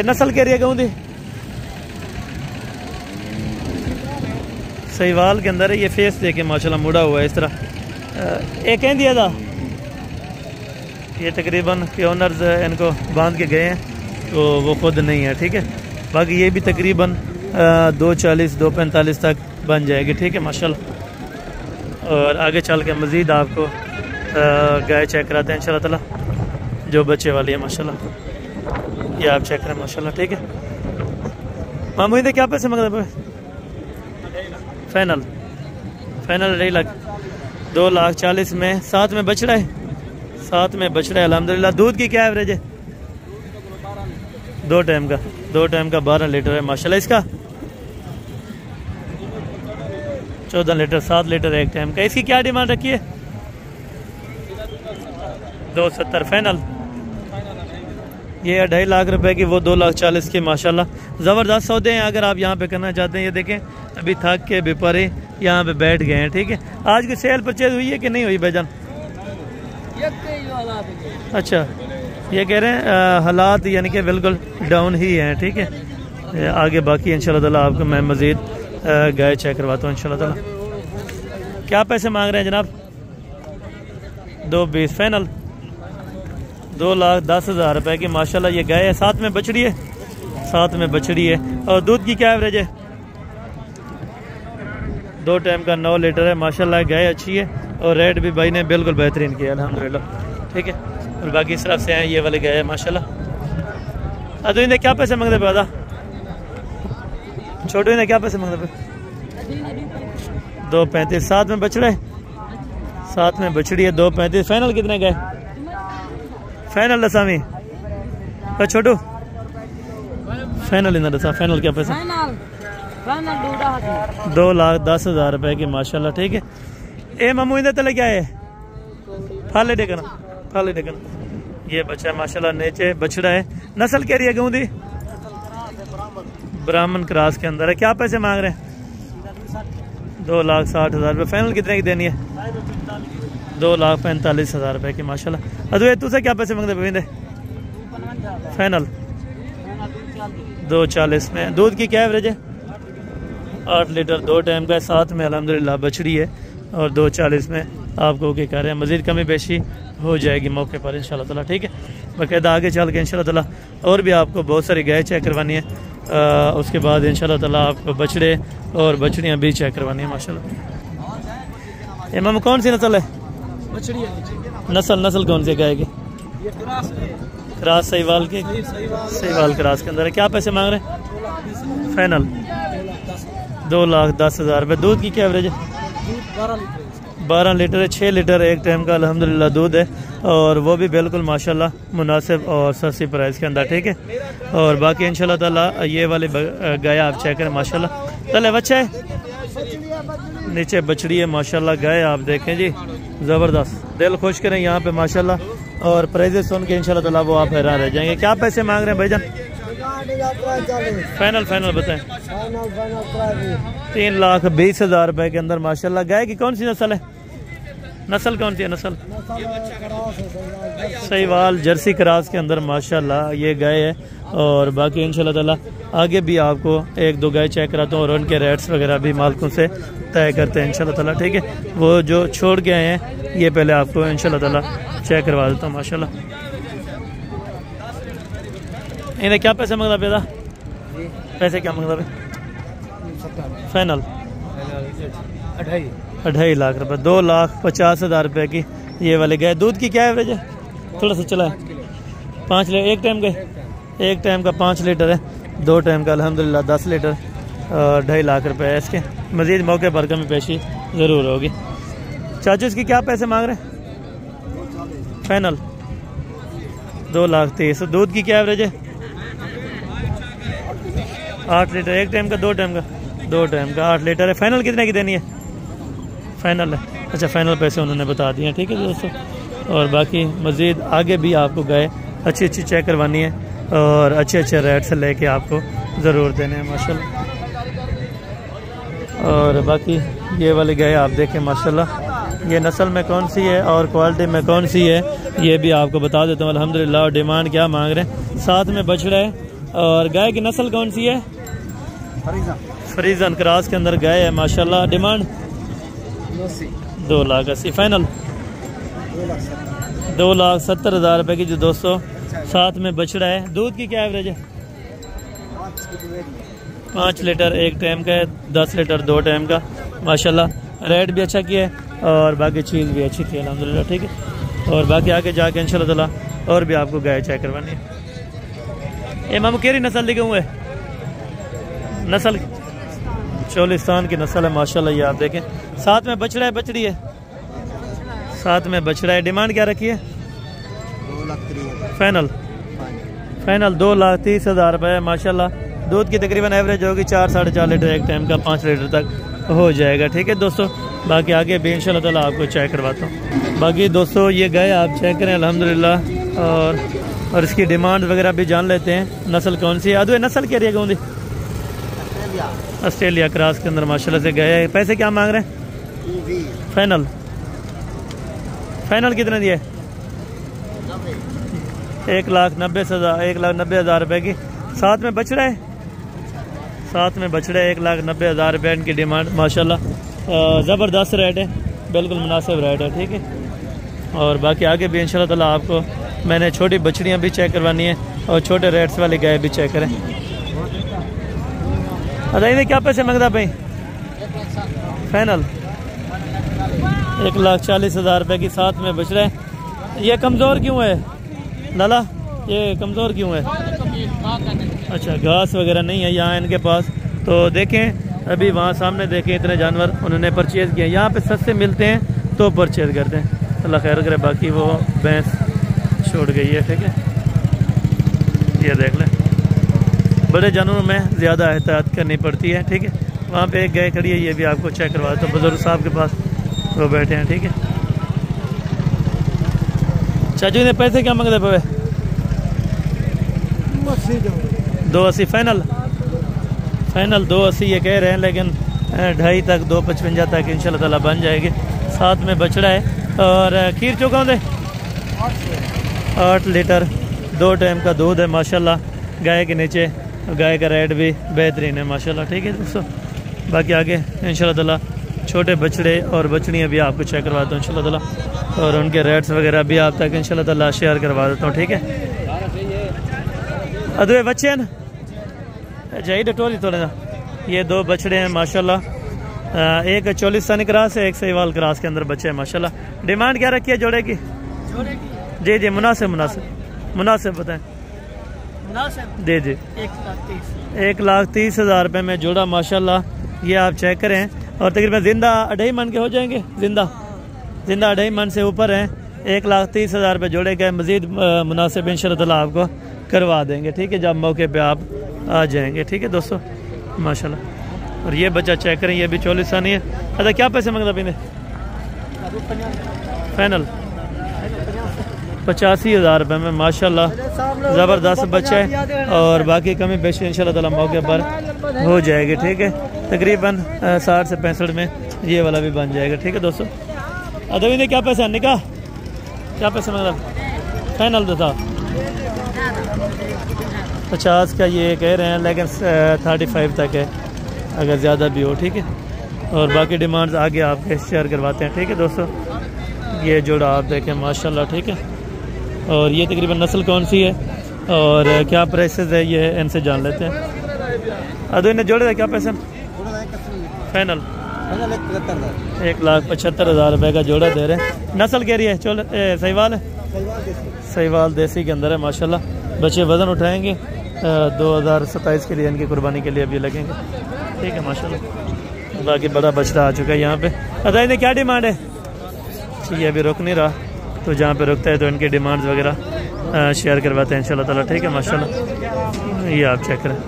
A: नस्ल कह रही है कहूँ दी सहीवाल के अंदर है। ये फेस देखे माशाल्लाह मुड़ा हुआ है इस तरह। ये कहती है था ये तकरीबन के ओनर्स इनको बांध के गए हैं तो वो खुद नहीं है। ठीक है, बाकी ये भी तकरीबन 240 245 तक बन जाएगी। ठीक है माशाल्लाह। और आगे चल के मज़ीद आपको गाय चेक कराते हैं इंशाल्लाह ताला, जो बच्चे वाली है माशाल्लाह, ये आप चेक करें माशाल्लाह। ठीक है मामू इधर क्या पैसे मांग रहे? फाइनल 2.5 लाख 2,40,000 में, साथ में बछड़ा है, साथ में बछड़ा है अल्हम्दुलिल्लाह। दूध की क्या एवरेज है? 2 टाइम का 12 लीटर है माशाल्लाह। इसका 14 लीटर 7 लीटर एक टाइम का। इसकी क्या डिमांड रखी है? 270 फाइनल। ये 2.5 लाख रुपए की, वो 2,40,000 की माशाल्लाह। ज़बरदस्त सौदे हैं अगर आप यहाँ पे करना चाहते हैं। ये देखें अभी थक के व्यापारी यहाँ पे बैठ गए हैं। ठीक है, आज की सेल परचेज हुई है कि नहीं हुई भाईजान? अच्छा, ये कह रहे हैं हालात यानी कि बिल्कुल डाउन ही हैं। ठीक है, आगे बाकी इंशाल्लाह ताला आपको मैं मज़ीद गाय चेक करवाता हूँ इंशाल्लाह ताला। क्या पैसे मांग रहे हैं जनाब? 220 फाइनल 2,10,000 रुपए की माशाल्लाह। ये गाय है, साथ में बछड़ी है, साथ में बछड़ी है। और दूध की क्या एवरेज है? 2 टाइम का 9 लीटर है माशाल्लाह। गाय अच्छी है और रेट भी भाई ने बिल्कुल बेहतरीन किया अल्हम्दुलिल्लाह। ठीक है, और बाकी इस तरफ से हैं ये वाले गाय है माशाल्लाह। तो इन्हें क्या पैसे मांगते पे? छोटू इन्हें क्या पैसे मांगते पे? 2.35 साथ में बछड़ा है, साथ में बछड़ी है। 2.35 फाइनल कितने गए? फाइनल दसामी छोटू फाइनल इधर दसा, फाइनल क्या पैसा? 2,10,000 रुपए की माशाल्लाह। ठीक है, ए मामू इधर तले क्या है? फाले टेकना, फाले टेकना। ये बच्चा माशाल्लाह नीचे बछड़ा है। नस्ल कह रही है गऊँ दी? ब्राह्मण क्रॉस के अंदर है। क्या पैसे मांग रहे हैं? 2,60,000 रुपये। फाइनल कितने की देनी है? 2,45,000 रुपये की माशाल्लाह। अरे तू से क्या पैसे मांगते पविंदे? फाइनल 2,40 में। दूध की क्या एवरेज है? 8 लीटर 2 टाइम का, साथ में अल्हम्दुलिल्लाह बछड़ी है। और 2,40 में आपको क्या कह रहे हैं, मज़ीद कमी बेशी हो जाएगी मौके पर इंशाल्लाह ताला। ठीक है, बाकायदा आगे चल के इंशाल्लाह ताला और भी आपको बहुत सारी गाय चेक करवानी है। उसके बाद इंशाल्लाह ताला आपको बछड़े और बछड़ियाँ भी चेक करवानी है माशाल्लाह। इमाम कौन सी नस्ल है?
B: बछड़ी है।
A: नस्ल कौन सी गाय की? क्रॉस सहीवाल की, सहीवाल क्रॉस के अंदर है। क्या पैसे मांग रहे हैं? फाइनल 2,10,000 रुपये। दूध की क्या एवरेज है? 12 लीटर है, 6 लीटर एक टाइम का अल्हम्दुलिल्लाह दूध है। और वो भी बिल्कुल माशाल्लाह मुनासिब और सस्ती प्राइस के अंदर। ठीक है, और बाकी इंशाल्लाह ताला ये वाली गाय आप चेक करें माशाल्लाह। चले बच्चा है, नीचे बछड़ी है माशाल्लाह। गाय आप देखें जी ज़बरदस्त, दिल खुश करें यहाँ पे माशाल्लाह। और प्राइजेस सुन के इंशाल्लाह ताला वो आप हैरान रह जाएंगे। क्या पैसे मांग रहे हैं भाईजान? फाइनल बताएं। 3,20,000 रुपए के अंदर माशाल्लाह। गाय की कौन सी नस्ल है? नस्ल कौन सी है? नस्ल सहीवाल जर्सी क्रॉस के अंदर माशाल्लाह ये गाय है। और बाकी इंशाल्लाह ताला आगे भी आपको 1-2 गाय चेक कराता हूँ और उनके रेट्स वगैरह भी मालिकों से तय करते हैं इंशाल्लाह ताला। ठीक है, वो जो छोड़ के आए हैं ये पहले आपको इंशाल्लाह ताला चेक करवा देता हूँ माशाल्लाह। इन्हें क्या पैसे मांगता पैदा? पैसे क्या मांगता? फाइनल 2.5 लाख रुपए। 2,50,000 रुपए की ये वाले गाय। दूध की क्या एवरेज है? थोड़ा सा चला है 5 लीटर एक टाइम का, एक टाइम का 5 लीटर है। 2 टाइम का अल्हम्दुलिल्लाह 10 लीटर। 2.5 लाख रुपए है इसके। मज़ीद मौके पर कमी पेशी ज़रूर होगी। चाचू इसकी क्या पैसे मांग रहे हैं? फाइनल 2,30,000। दूध की क्या एवरेज है? 8 लीटर एक टाइम का, 2 टाइम का? 2 टाइम का 8 लीटर है। फाइनल कितने की देनी है? फाइनल है। अच्छा, फाइनल पैसे उन्होंने बता दिए। ठीक है दोस्तों, और बाकी मज़ीद आगे भी आपको गाय अच्छी अच्छी चेक करवानी है और अच्छे अच्छे रेट से लेके आपको ज़रूर देने हैं माशाल्लाह। और बाकी ये वाली गाय आप देखें माशाल्लाह, ये नस्ल में कौन सी है और क्वालिटी में कौन सी है ये भी आपको बता देता हूँ अल्हम्दुलिल्लाह। और डिमांड क्या मांग रहे हैं, साथ में बछड़ा है। और गाय की नस्ल कौन सी है? फ्रीजन क्रॉस के अंदर गाय है माशाल्लाह। डिमांड 2,80,000 फाइनल 2,70,000 रुपये की जो दोस्तों। साथ में बछड़ा है। दूध की क्या एवरेज है? 5 लीटर एक टाइम का है, 10 लीटर 2 टाइम का माशाल्लाह। रेट भी अच्छा किया है और बाकी चीज़ भी अच्छी थी अल्हम्दुलिल्लाह, ठीक है। और बाकी आगे जाके इंशाल्लाह ताला और भी आपको गाय चेक करवानी है। मामू केरी नस्ल लिखे हुए नस्ल चोलिस्तान की नस्ल है माशाल्लाह, ये आप देखें। साथ में बछड़ा है, बछड़ी है, साथ में बछड़ा है। डिमांड क्या रखी है? फाइनल 2,30,000 रुपये माशाल्लाह। दूध की तकरीबन एवरेज होगी 4 साढ़े 4 लीटर एक टाइम का, 5 लीटर तक हो जाएगा, ठीक है दोस्तों। बाकी आगे भी इंशाल्लाह ताला आपको चेक करवाता हूँ। बाकी दोस्तों ये गाय आप चेक करें अल्हम्दुलिल्लाह। और इसकी डिमांड वगैरह भी जान लेते हैं। नस्ल कौन सी है? अदू नस्ल क्या रही है? ऑस्ट्रेलिया क्रॉस के अंदर माशाल्लाह से गए। पैसे क्या मांग रहे हैं? फाइनल कितने दिए? 1,90,000 रुपये की। साथ में बछड़ा है, साथ में बछड़ा है 1,90,000 रुपये इनकी डिमांड माशाल्लाह। ज़बरदस्त रेट है, बिल्कुल मुनासिब रेट है, ठीक है। और बाकी आगे भी इंशाल्लाह ताला आपको मैंने छोटी बछड़ियाँ भी चेक करवानी है और छोटे रेट्स वाली गाय भी चेक करें। बताइए क्या पैसे मांगता भाई? फाइनल 1,40,000 रुपये की। साथ में बछड़ा है। ये कमज़ोर क्यों है लाला? ये कमज़ोर क्यों है? अच्छा, घास वगैरह नहीं है यहाँ इनके पास। तो देखें अभी वहाँ सामने देखें इतने जानवर उन्होंने परचेज़ किए। यहाँ पे सस्ते मिलते हैं तो परचेज़ करते हैं, अल्लाह खैर करे। बाकी वो भैंस छोड़ गई है, ठीक है। ये देख लें, बड़े जानवरों में ज़्यादा एहतियात करनी पड़ती है, ठीक है। वहाँ पे एक गाय खड़ी है, ये भी आपको चेक करवा दो। बुजुर्ग साहब के पास वो बैठे हैं, ठीक है। चाचू ने पैसे क्या मांगते पे? 2,80 फाइनल 2,80 ये कह रहे हैं, लेकिन 2.5 तक 2,55 तक इंशाल्लाह ताला बन जाएगी। साथ में बछड़ा है और खीर चौका दे 8 लीटर 2 टाइम का दूध है माशाल्लाह गाय के नीचे। गाय का रेट भी बेहतरीन है माशाल्लाह, ठीक है दोस्तों। बाकी आगे इंशाल्लाह ताला छोटे बछड़े और बछड़ियाँ भी आपको चेक करवाता हूँ इंशाल्लाह ताला, और उनके रेट्स वगैरह भी आप तक इंशाल्लाह ताला शेयर करवा देता हूँ, ठीक है। अदुए बच्चे हैं ना, जाइए डटोरी थोड़ा सा। ये 2 बछड़े हैं माशाल्लाह। एक चोलिस्तानी क्रॉस है, एक सहीवाल क्रॉस के अंदर बच्चे हैं माशाल्लाह। डिमांड क्या रखी है जोड़े की? जी जी मुनासिब बताएं। जी जी 1,30,000 रुपये में जोड़ा माशाल्लाह। ये आप चेक करें और तकरीबन जिंदा 2.5 मन के हो जाएंगे। जिंदा 2.5 मन से ऊपर हैं। 1,30,000 रुपये जोड़े के मज़ीद मुनासिब इंशाल्लाह ताला आपको करवा देंगे, ठीक है, जब मौके पे आप आ जाएंगे, ठीक है दोस्तों माशाल्लाह। और ये बच्चा चेक करें, ये भी 40 है। अच्छा क्या पैसे मांगता पीने? फाइनल 85,000 रुपये में माशाल्लाह। ज़बरदस्त बच्चा है और बाकी कमी बेशी इंशाल्लाह ताला मौके पर हो जाएगी, ठीक है। तकरीबन 60 से 65 में ये वाला भी बन जाएगा, ठीक है दोस्तों। अदवी ने क्या पैसा निकाह क्या पैसे मांगता? फाइनल तो था 50 का ये कह रहे हैं, लेकिन 35 तक है अगर ज़्यादा भी हो, ठीक है। और बाकी डिमांड्स आगे आपके शेयर करवाते हैं, ठीक है दोस्तों। ये जोड़ा आप देखें माशाल्लाह, ठीक है। और ये तकरीबन नस्ल कौन सी है और क्या प्राइसेस है ये इनसे जान लेते हैं। अदो इन्हें जोड़े था क्या पैसे? फाइनल 1,75,000 रुपये का जोड़ा दे रहे हैं। नस्ल कह रही है चलो सहीवाल है, सहीवाल देसी के अंदर है माशाल्लाह। बच्चे वज़न उठाएंगे 2027 के लिए, इनकी कुर्बानी के लिए भी लगेंगे, ठीक है माशाल्लाह। बाकी बड़ा बछड़ा आ चुका है यहाँ पे। अदा इन्हें क्या डिमांड है? ये अभी रुक नहीं रहा, तो जहाँ पे रुकता है तो इनकी डिमांड्स वगैरह शेयर करवाते हैं इंशाल्लाह ताला, ठीक है माशाल्लाह। ये आप चेक करें।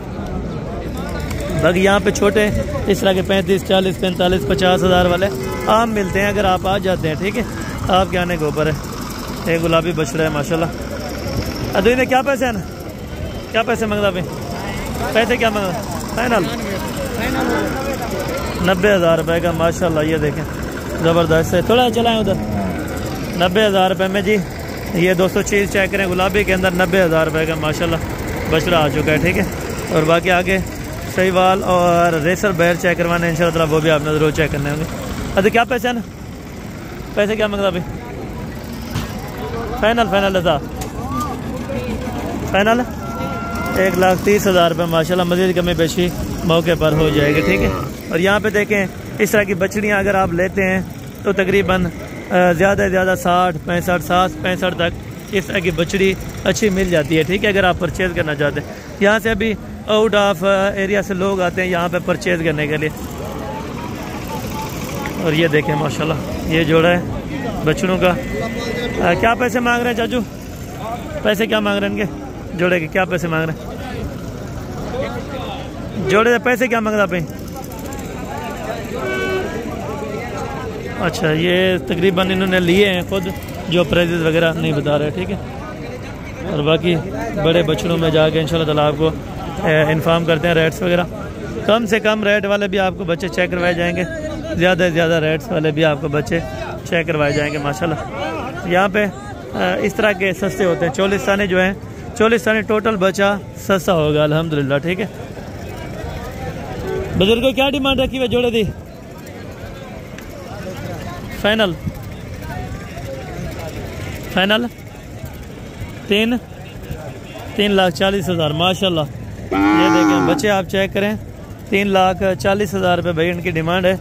A: बाकी यहाँ पे छोटे इस तरह के 35, 40, 45, 50,000 वाले आम मिलते हैं अगर आप आ जाते हैं, ठीक है। आपके आने के ऊपर है। एक गुलाबी बछड़ा है माशाल्लाह। अदू ने क्या पैसे हैं ना, क्या पैसे मंगता पे, पैसे क्या मंगा? फाइनल 90,000 रुपये का माशाल्लाह। ये देखें ज़बरदस्त है, थोड़ा चलाएं उधर। 90,000 रुपये में जी ये दोस्तों चीज़ चेक करें, गुलाबी के अंदर 90,000 रुपये का माशाल्लाह बछड़ा आ चुका है, ठीक है। और बाकी आगे सहीवाल और रेसर बैर चेक करवाने इंशाल्लाह, वो भी आपने ज़रूर चेक करने होंगे। अरे क्या पैसे हैं ना, पैसे क्या मंगता भाई? फाइनल था फाइनल 1,30,000 रुपये माशाल्लाह। मज़ीद कमी पेशी मौके पर हो जाएगी, ठीक है। और यहाँ पे देखें इस तरह की बछड़ियाँ अगर आप लेते हैं तो तकरीबन ज़्यादा से ज़्यादा 60, 65, 65 तक इस तरह की बछड़ी अच्छी मिल जाती है, ठीक है, अगर आप परचेज़ करना चाहते हैं। यहाँ से अभी आउट ऑफ एरिया से लोग आते हैं यहाँ पे परचेज़ करने के लिए। और ये देखें माशाल्लाह ये जोड़ा है बछड़ों का। क्या पैसे मांग रहे हैं चाचू? पैसे क्या मांग रहे हैं इनके जोड़े के, क्या पैसे मांग रहे हैं जोड़े के? पैसे क्या मांग रहा पे? अच्छा, ये तकरीबन इन्होंने लिए हैं खुद, जो प्राइजेस वगैरह नहीं बता रहे, ठीक है। और बाकी बड़े बछड़ों में जाके इंशाल्लाह ताला आपको इन्फॉर्म करते हैं रेट्स वगैरह। कम से कम रेट वाले भी आपको बच्चे चेक करवाए जाएंगे, ज़्यादा से ज़्यादा रेट्स वाले भी आपको बच्चे चेक करवाए जाएंगे माशाल्लाह। यहाँ पे इस तरह के सस्ते होते हैं। चोलिस्तानी जो है, चोलिस्तानी टोटल बचा सस्ता होगा अल्हम्दुलिल्लाह, ठीक है। बुजुर्गों क्या डिमांड रखी हुई जोड़े दी? फाइनल 3,40,000 माशाल्लाह। ये देखें बच्चे आप चेक करें, 3,40,000 रुपये भाई इनकी डिमांड है।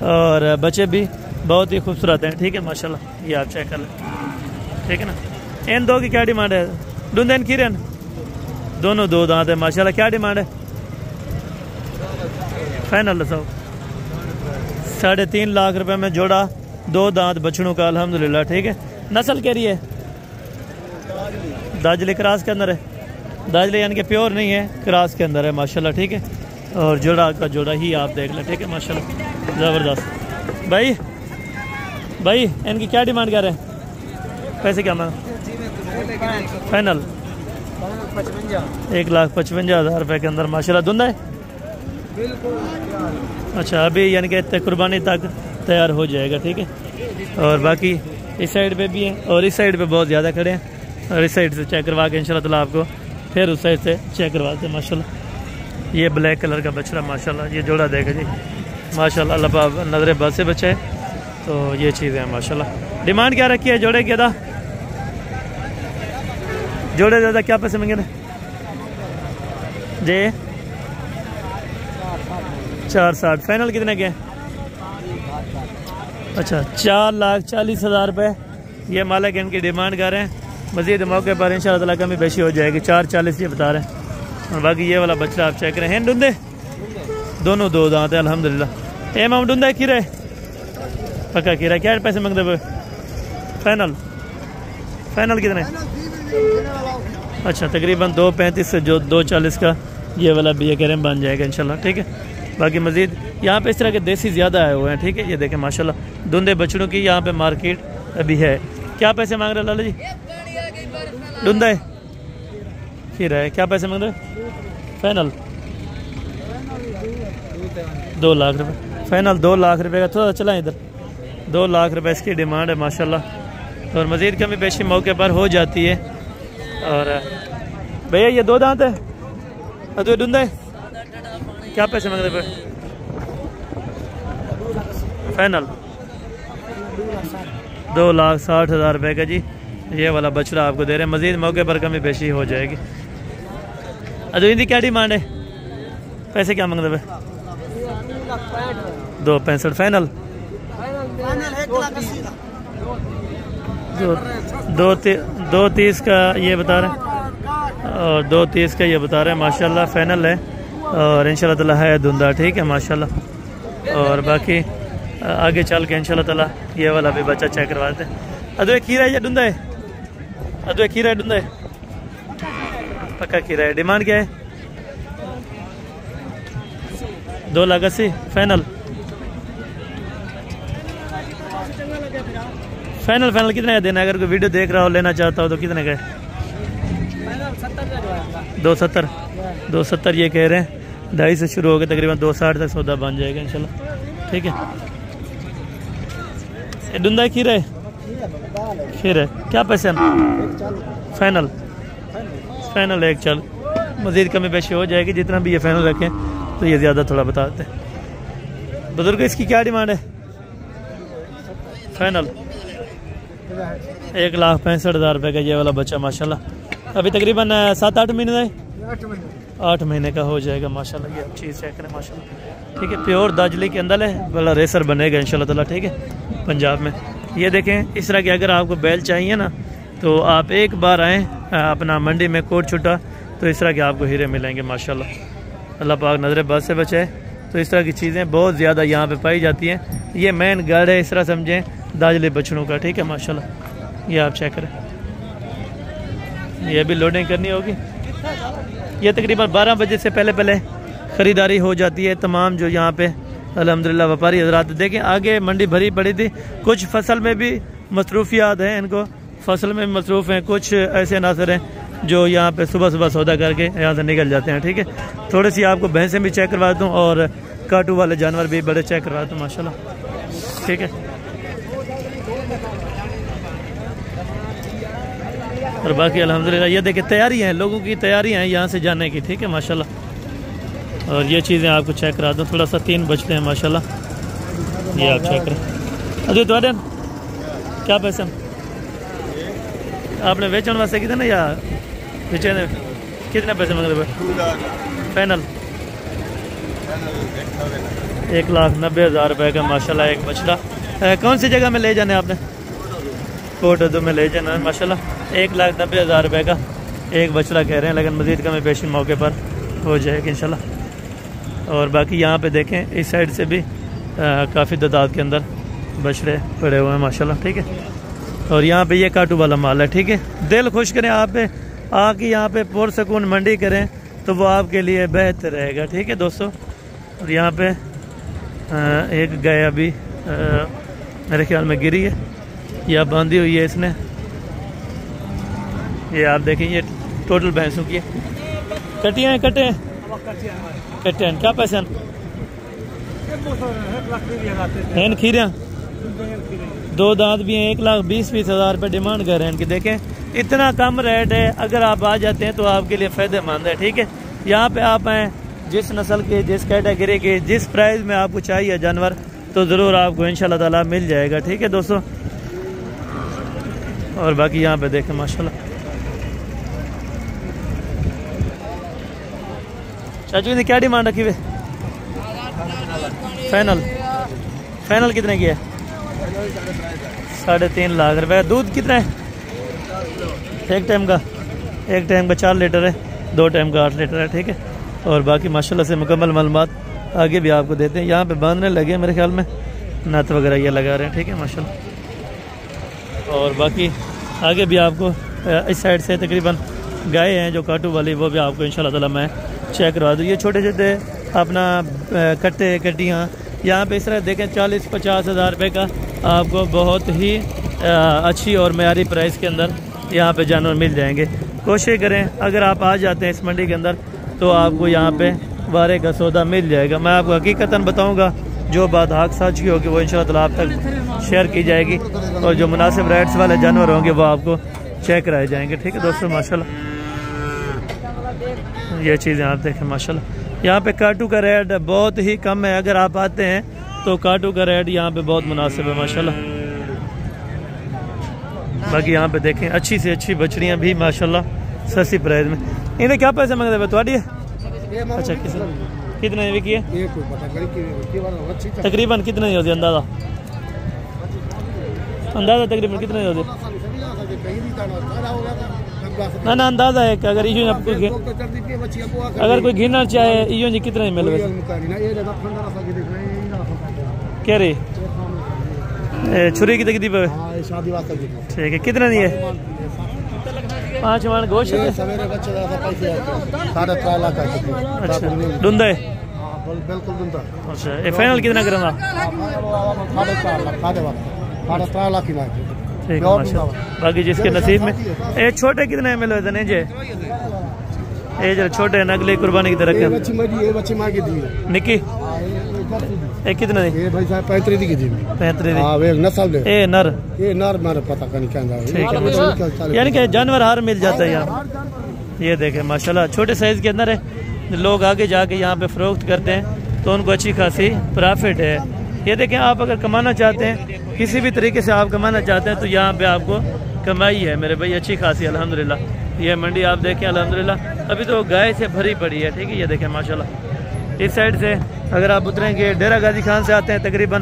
A: और बच्चे भी बहुत ही खूबसूरत हैं, ठीक है माशाल्लाह। ये आप चेक कर लें, ठीक है ना। इन दो की क्या डिमांड है? दुंदन किरन दोनों 2 दांत है माशाल्लाह। क्या डिमांड है? फाइनल 3.5 लाख रुपए में जोड़ा, 2 दांत बछड़ों का अल्हम्दुलिल्लाह, ठीक है। नस्ल कह रही है दाजली क्रॉस के अंदर है, दाजली यानी कि प्योर नहीं है, क्रॉस के अंदर है माशाल्लाह, ठीक है। और जोड़ा का जोड़ा ही आप देख लें, ठीक है माशाल्लाह ज़बरदस्त। भाई इनकी क्या डिमांड कर रहे हैं? पैसे क्या मांगा? फाइनल 1,55,000 रुपये के अंदर माशाल्लाह। धुंधा है अच्छा, अभी यानी कि कुर्बानी तक तैयार हो जाएगा, ठीक है। और बाकी इस साइड पे भी है और इस साइड पे बहुत ज़्यादा खड़े हैं। और इस साइड से चेक करवा के इंशाल्लाह ताला आपको फिर उस साइड से चेक करवाते हैं माशाल्लाह। ये ब्लैक कलर का बछड़ा माशाल्लाह, ये जोड़ा देखे जी माशाल्लाह, अल्लाह नजर बस से बचा है। तो ये चीज़ें हैं माशाल्लाह। डिमांड क्या रखी है जोड़े की? अदा जोड़े ज़्यादा क्या पैसे मांगे थे जी? 460। फाइनल कितने के? अच्छा 4,40,000 रुपये ये मालिक इनकी डिमांड कर रहे हैं। मज़ीद मौके पर इंशाल्लाह ताला कमी बेशी हो जाएगी। 4,40 ये बता रहे हैं। और बाकी ये वाला बछड़ा आप चेक करें, हैं डुंदे दोनों 2 दांत है अल्हम्दुलिल्लाह। ए माम डुंदा है खीरा, पक्का खीरा। क्या पैसे मांगते हुए? फाइनल कितने? अच्छा तकरीबन 2.35 से जो 2.40 का ये वाला भी ये कह रहे हैं बन जाएगा इंशाल्लाह, ठीक है। बाकी मज़ीद यहाँ पे इस तरह के देसी ज़्यादा आए हुए हैं, ठीक है। ये देखें माशाल्लाह धुंधे बछड़ों की यहाँ पे मार्केट अभी है। क्या पैसे मांग रहे लाला जी? धुंधा है खीरा है, क्या पैसे मांग रहे? फाइनल 2 लाख रुपये। फाइनल 2 लाख रुपये का, थोड़ा चला इधर। 2 लाख रुपये इसकी डिमांड है माशाल्लाह। और मज़ीद कमी पेशी मौके पर हो जाती है। और भैया ये 2 दांत है, तो धुंधा है, क्या पैसे मांग रहे? फाइनल 2,60,000 रुपये का जी ये वाला बछड़ा आपको दे रहे हैं। मज़ीद मौके पर कमी पेशी हो जाएगी। अदो इनकी क्या डिमांड है? पैसे क्या मांग रहे? 2.65। फाइनल 2.30 का ये बता रहे हैं और 2.30 का ये बता रहे हैं माशाल्लाह। फाइनल है और इंशाल्लाह ताला है धुंधा, ठीक है माशाल्लाह। और बाकी आगे चल के इंशाल्लाह ताला ये वाला भी बच्चा चेक करवाते हैं। अदो खीरा है या धुंधा है? अदो खीरा है, धुंधा है, पक्का खीरा है। डिमांड क्या है? 2,80,000। फाइनल फाइनल फाइनल कितने का देना है? अगर कोई वीडियो देख रहा हो लेना चाहता हो तो कितने का? 270 270 ये कह रहे हैं। 2.5 से शुरू हो गए, तकरीबन 260 तक सौदा बन जाएगा इंशाल्लाह। ठीक है। ये डुंदा खीर है, खीर है। क्या पैसे हैं? Final final 140। मज़ीद कमी पेशी हो जाएगी, जितना भी ये फाइनल रखें तो ये ज़्यादा थोड़ा बताते हैं। बुजुर्ग इसकी क्या डिमांड है? फाइनल 1,65,000 रुपये का ये वाला बच्चा माशाल्लाह। अभी तकरीबन 7-8 महीने का है, 8 महीने का हो जाएगा माशाल्लाह। ये चीज़ चेक करें माशाल्लाह। ठीक है, प्योर दाजली के अंदर है, बड़ा रेसर बनेगा इंशाल्लाह ताला। ठीक है, पंजाब में। ये देखें इस तरह के अगर आपको बैल चाहिए ना तो आप एक बार आएँ अपना मंडी में कोट छुटा, तो इस तरह के आपको हीरे मिलेंगे माशाल्लाह। अल्लाह पाक नज़र बद से बचाए। तो इस तरह की चीज़ें बहुत ज़्यादा यहाँ पे पाई जाती हैं। ये मेन गढ़ है, इस तरह समझें, दाजली बछड़ों का। ठीक है माशाल्लाह। ये आप चेक करें, ये भी लोडिंग करनी होगी। ये तकरीबन 12 बजे से पहले पहले ख़रीदारी हो जाती है तमाम जो यहाँ पे अल्हम्दुलिल्लाह व्यापारी हजरात। देखें आगे मंडी भरी पड़ी थी, कुछ फसल में भी मसरूफियात हैं, इनको फसल में मसरूफ़ हैं। कुछ ऐसे नासर हैं जो यहाँ पे सुबह सुबह सौदा करके यहाँ से निकल जाते हैं। ठीक है, थोड़ी सी आपको भैंसें भी चेक करवा दूँ और काटू वाले जानवर भी बड़े चेक करवा दूँ माशाल्लाह। ठीक है, और बाकी अल्हम्दुलिल्लाह ये देखिए तैयारी है, लोगों की तैयारियाँ हैं यहाँ से जाने की। ठीक है माशाल्लाह। और ये चीज़ें आपको चेक करा दूँ, थोड़ा सा 3 बजते हैं माशाल्लाह। ये आप चेक करें। अरे तो क्या पैसे आपने बेचने वास्ते कितने ना या बेचने कितने पैसे मांग रहे? फाइनल 1,90,000 रुपये का माशाल्लाह एक बछड़ा। कौन सी जगह में ले जाने आपने? कोट में ले जाना माशाल्लाह। 1,90,000 रुपये का एक बछड़ा कह रहे हैं, लेकिन मज़ीद कमी पेशी मौके पर हो जाएगी इंशाल्लाह। और बाकी यहाँ पे देखें इस साइड से भी काफ़ी तादाद के अंदर बछड़े पड़े हुए हैं माशाल्लाह। ठीक है, और यहाँ पे ये काटू वाला माल है। ठीक है, दिल खुश करें आप पे आके यहाँ पे पुरसकून मंडी करें तो वो आपके लिए बेहतर रहेगा। ठीक है दोस्तों, और यहाँ पे एक गाय अभी मेरे ख्याल में गिरी है या बांधी हुई है इसने। ये आप देखें, ये टोटल भैंसों की है। कटियाँ हैं, कटे हैं, कटे हैं। क्या पैसे हैं? खीरियाँ 2 दांत भी हैं, 1,20,000 रुपये डिमांड कर रहे हैं इनकी। देखें इतना कम रेट है, अगर आप आ जाते हैं तो आपके लिए फ़ायदेमंद है। ठीक है, यहाँ पे आप आएँ, जिस नस्ल के, जिस कैटेगरी के, जिस प्राइस में आपको चाहिए जानवर, तो ज़रूर आपको इंशाल्लाह ताला मिल जाएगा। ठीक है दोस्तों, और बाकी यहाँ पे देखें माशाल्लाह। चाचू ने क्या डिमांड रखी हुई? फाइनल फाइनल कितने की है? 3.5 लाख रुपए। दूध कितना है एक टाइम का? एक टाइम का 4 लीटर है, 2 टाइम का 8 लीटर है। ठीक है, और बाकी माशाल्लाह से मुकम्मल मालूमात आगे भी आपको देते हैं। यहाँ पे बांधने लगे मेरे ख्याल में, नत वगैरह ये लगा रहे हैं। ठीक है माशाल्लाह, और बाकी आगे भी आपको इस साइड से तकरीबन गाय हैं जो काटू वाली, वो भी आपको इंशाल्लाह ताला मैं चेक करवा दूँ। ये छोटे छोटे अपना कट्टे कट्टियाँ यहाँ पे इस तरह देखें 40-50 हज़ार रुपये का आपको बहुत ही अच्छी और मयारी प्राइस के अंदर यहाँ पे जानवर मिल जाएंगे। कोशिश करें अगर आप आ जाते हैं इस मंडी के अंदर तो आपको यहाँ पे वारे का सौदा मिल जाएगा। मैं आपको हकीकतन बताऊँगा, जो बात हक सच की होगी वो इंशाल्लाह ताला आप तक शेयर की जाएगी, और जो मुनासिब रेट्स वाले जानवर होंगे वो आपको चेक कराए जाएंगे। ठीक है दोस्तों माशाल्लाह, ये चीज़ें आप देखें माशाल्लाह। यहाँ पे काटू का रेट बहुत ही कम है, अगर आप आते हैं तो काटू का रेट यहाँ पे बहुत मुनासिब है माशाल्लाह। बाकी यहाँ पे देखें अच्छी से अच्छी बछड़ियाँ भी माशाल्लाह सस्ती प्राइस में। इन्हें क्या पैसे मांगते हैं? थोड़ी है? अच्छा, कितने विकी है? तकरीबन कितने होती अंदाज़ा? अंदाज़ा तकरीबन कितने होते? ना ना अंदाज़ा है कि अगर इयो आपको अगर कोई घिरना चाहे इयो जी कितने मिल गए? क्या रे छुरी की तकरीब है? ठीक है, कितना नहीं है? 5 मन गोश्त है। अच्छा, डूंदा है?
E: बिल्कुल दुंदा।
A: अच्छा, ये फाइनल कितना करना? ठीक है माशाल्लाह। बाकी जिसके नसीब में ये छोटे कितने मिले इतने जे ये जरा छोटे नगली कुर्बानी की तरह निकी ये कितने
F: ये भाई साहब 35 की थी
A: 35
F: हां वे नस्ल दे
A: ये नर
F: मारे पता नहीं क्या है।
A: ठीक है यानी कि जानवर हार मिल जाता है यार। ये देखें माशाल्लाह छोटे साइज के अंदर है। लोग आगे जाके यहाँ पे फरोख्त करते हैं तो उनको अच्छी खासी प्रॉफिट है। ये देखें आप अगर कमाना चाहते हैं किसी भी तरीके से आप कमाना चाहते हैं तो यहाँ पे आपको कमाई है मेरे भाई अच्छी खासी अल्हम्दुलिल्लाह। ये मंडी आप देखें अल्हम्दुलिल्लाह अभी तो गाय से भरी पड़ी है। ठीक है ये देखें माशाल्लाह। इस साइड से अगर आप उतरेंगे डेरा गाजी खान से आते हैं तकरीबन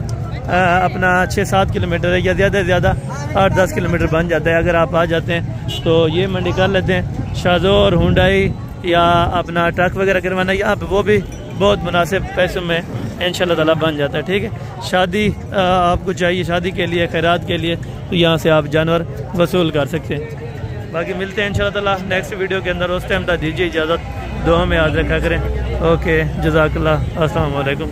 A: अपना 6-7 किलोमीटर है या ज़्यादा से ज़्यादा 8-10 किलोमीटर बन जाता है। अगर आप आ जाते हैं तो ये मंडी कर लेते हैं। शाज़ोर हुंडई या अपना ट्रक वगैरह करवाना यहाँ पे वो भी बहुत मुनासिब पैसों में इंशाल्लाह ताला बन जाता है। ठीक है शादी आपको चाहिए शादी के लिए खैरात के लिए तो यहाँ से आप जानवर वसूल कर सकते हैं। बाकी मिलते हैं इंशाल्लाह ताला नेक्स्ट वीडियो के अंदर। उस टाइम तक दीजिए इजाज़त। दुआ में याद रखा करें। ओके जज़ाकल्लाह अस्सलाम वालेकुम।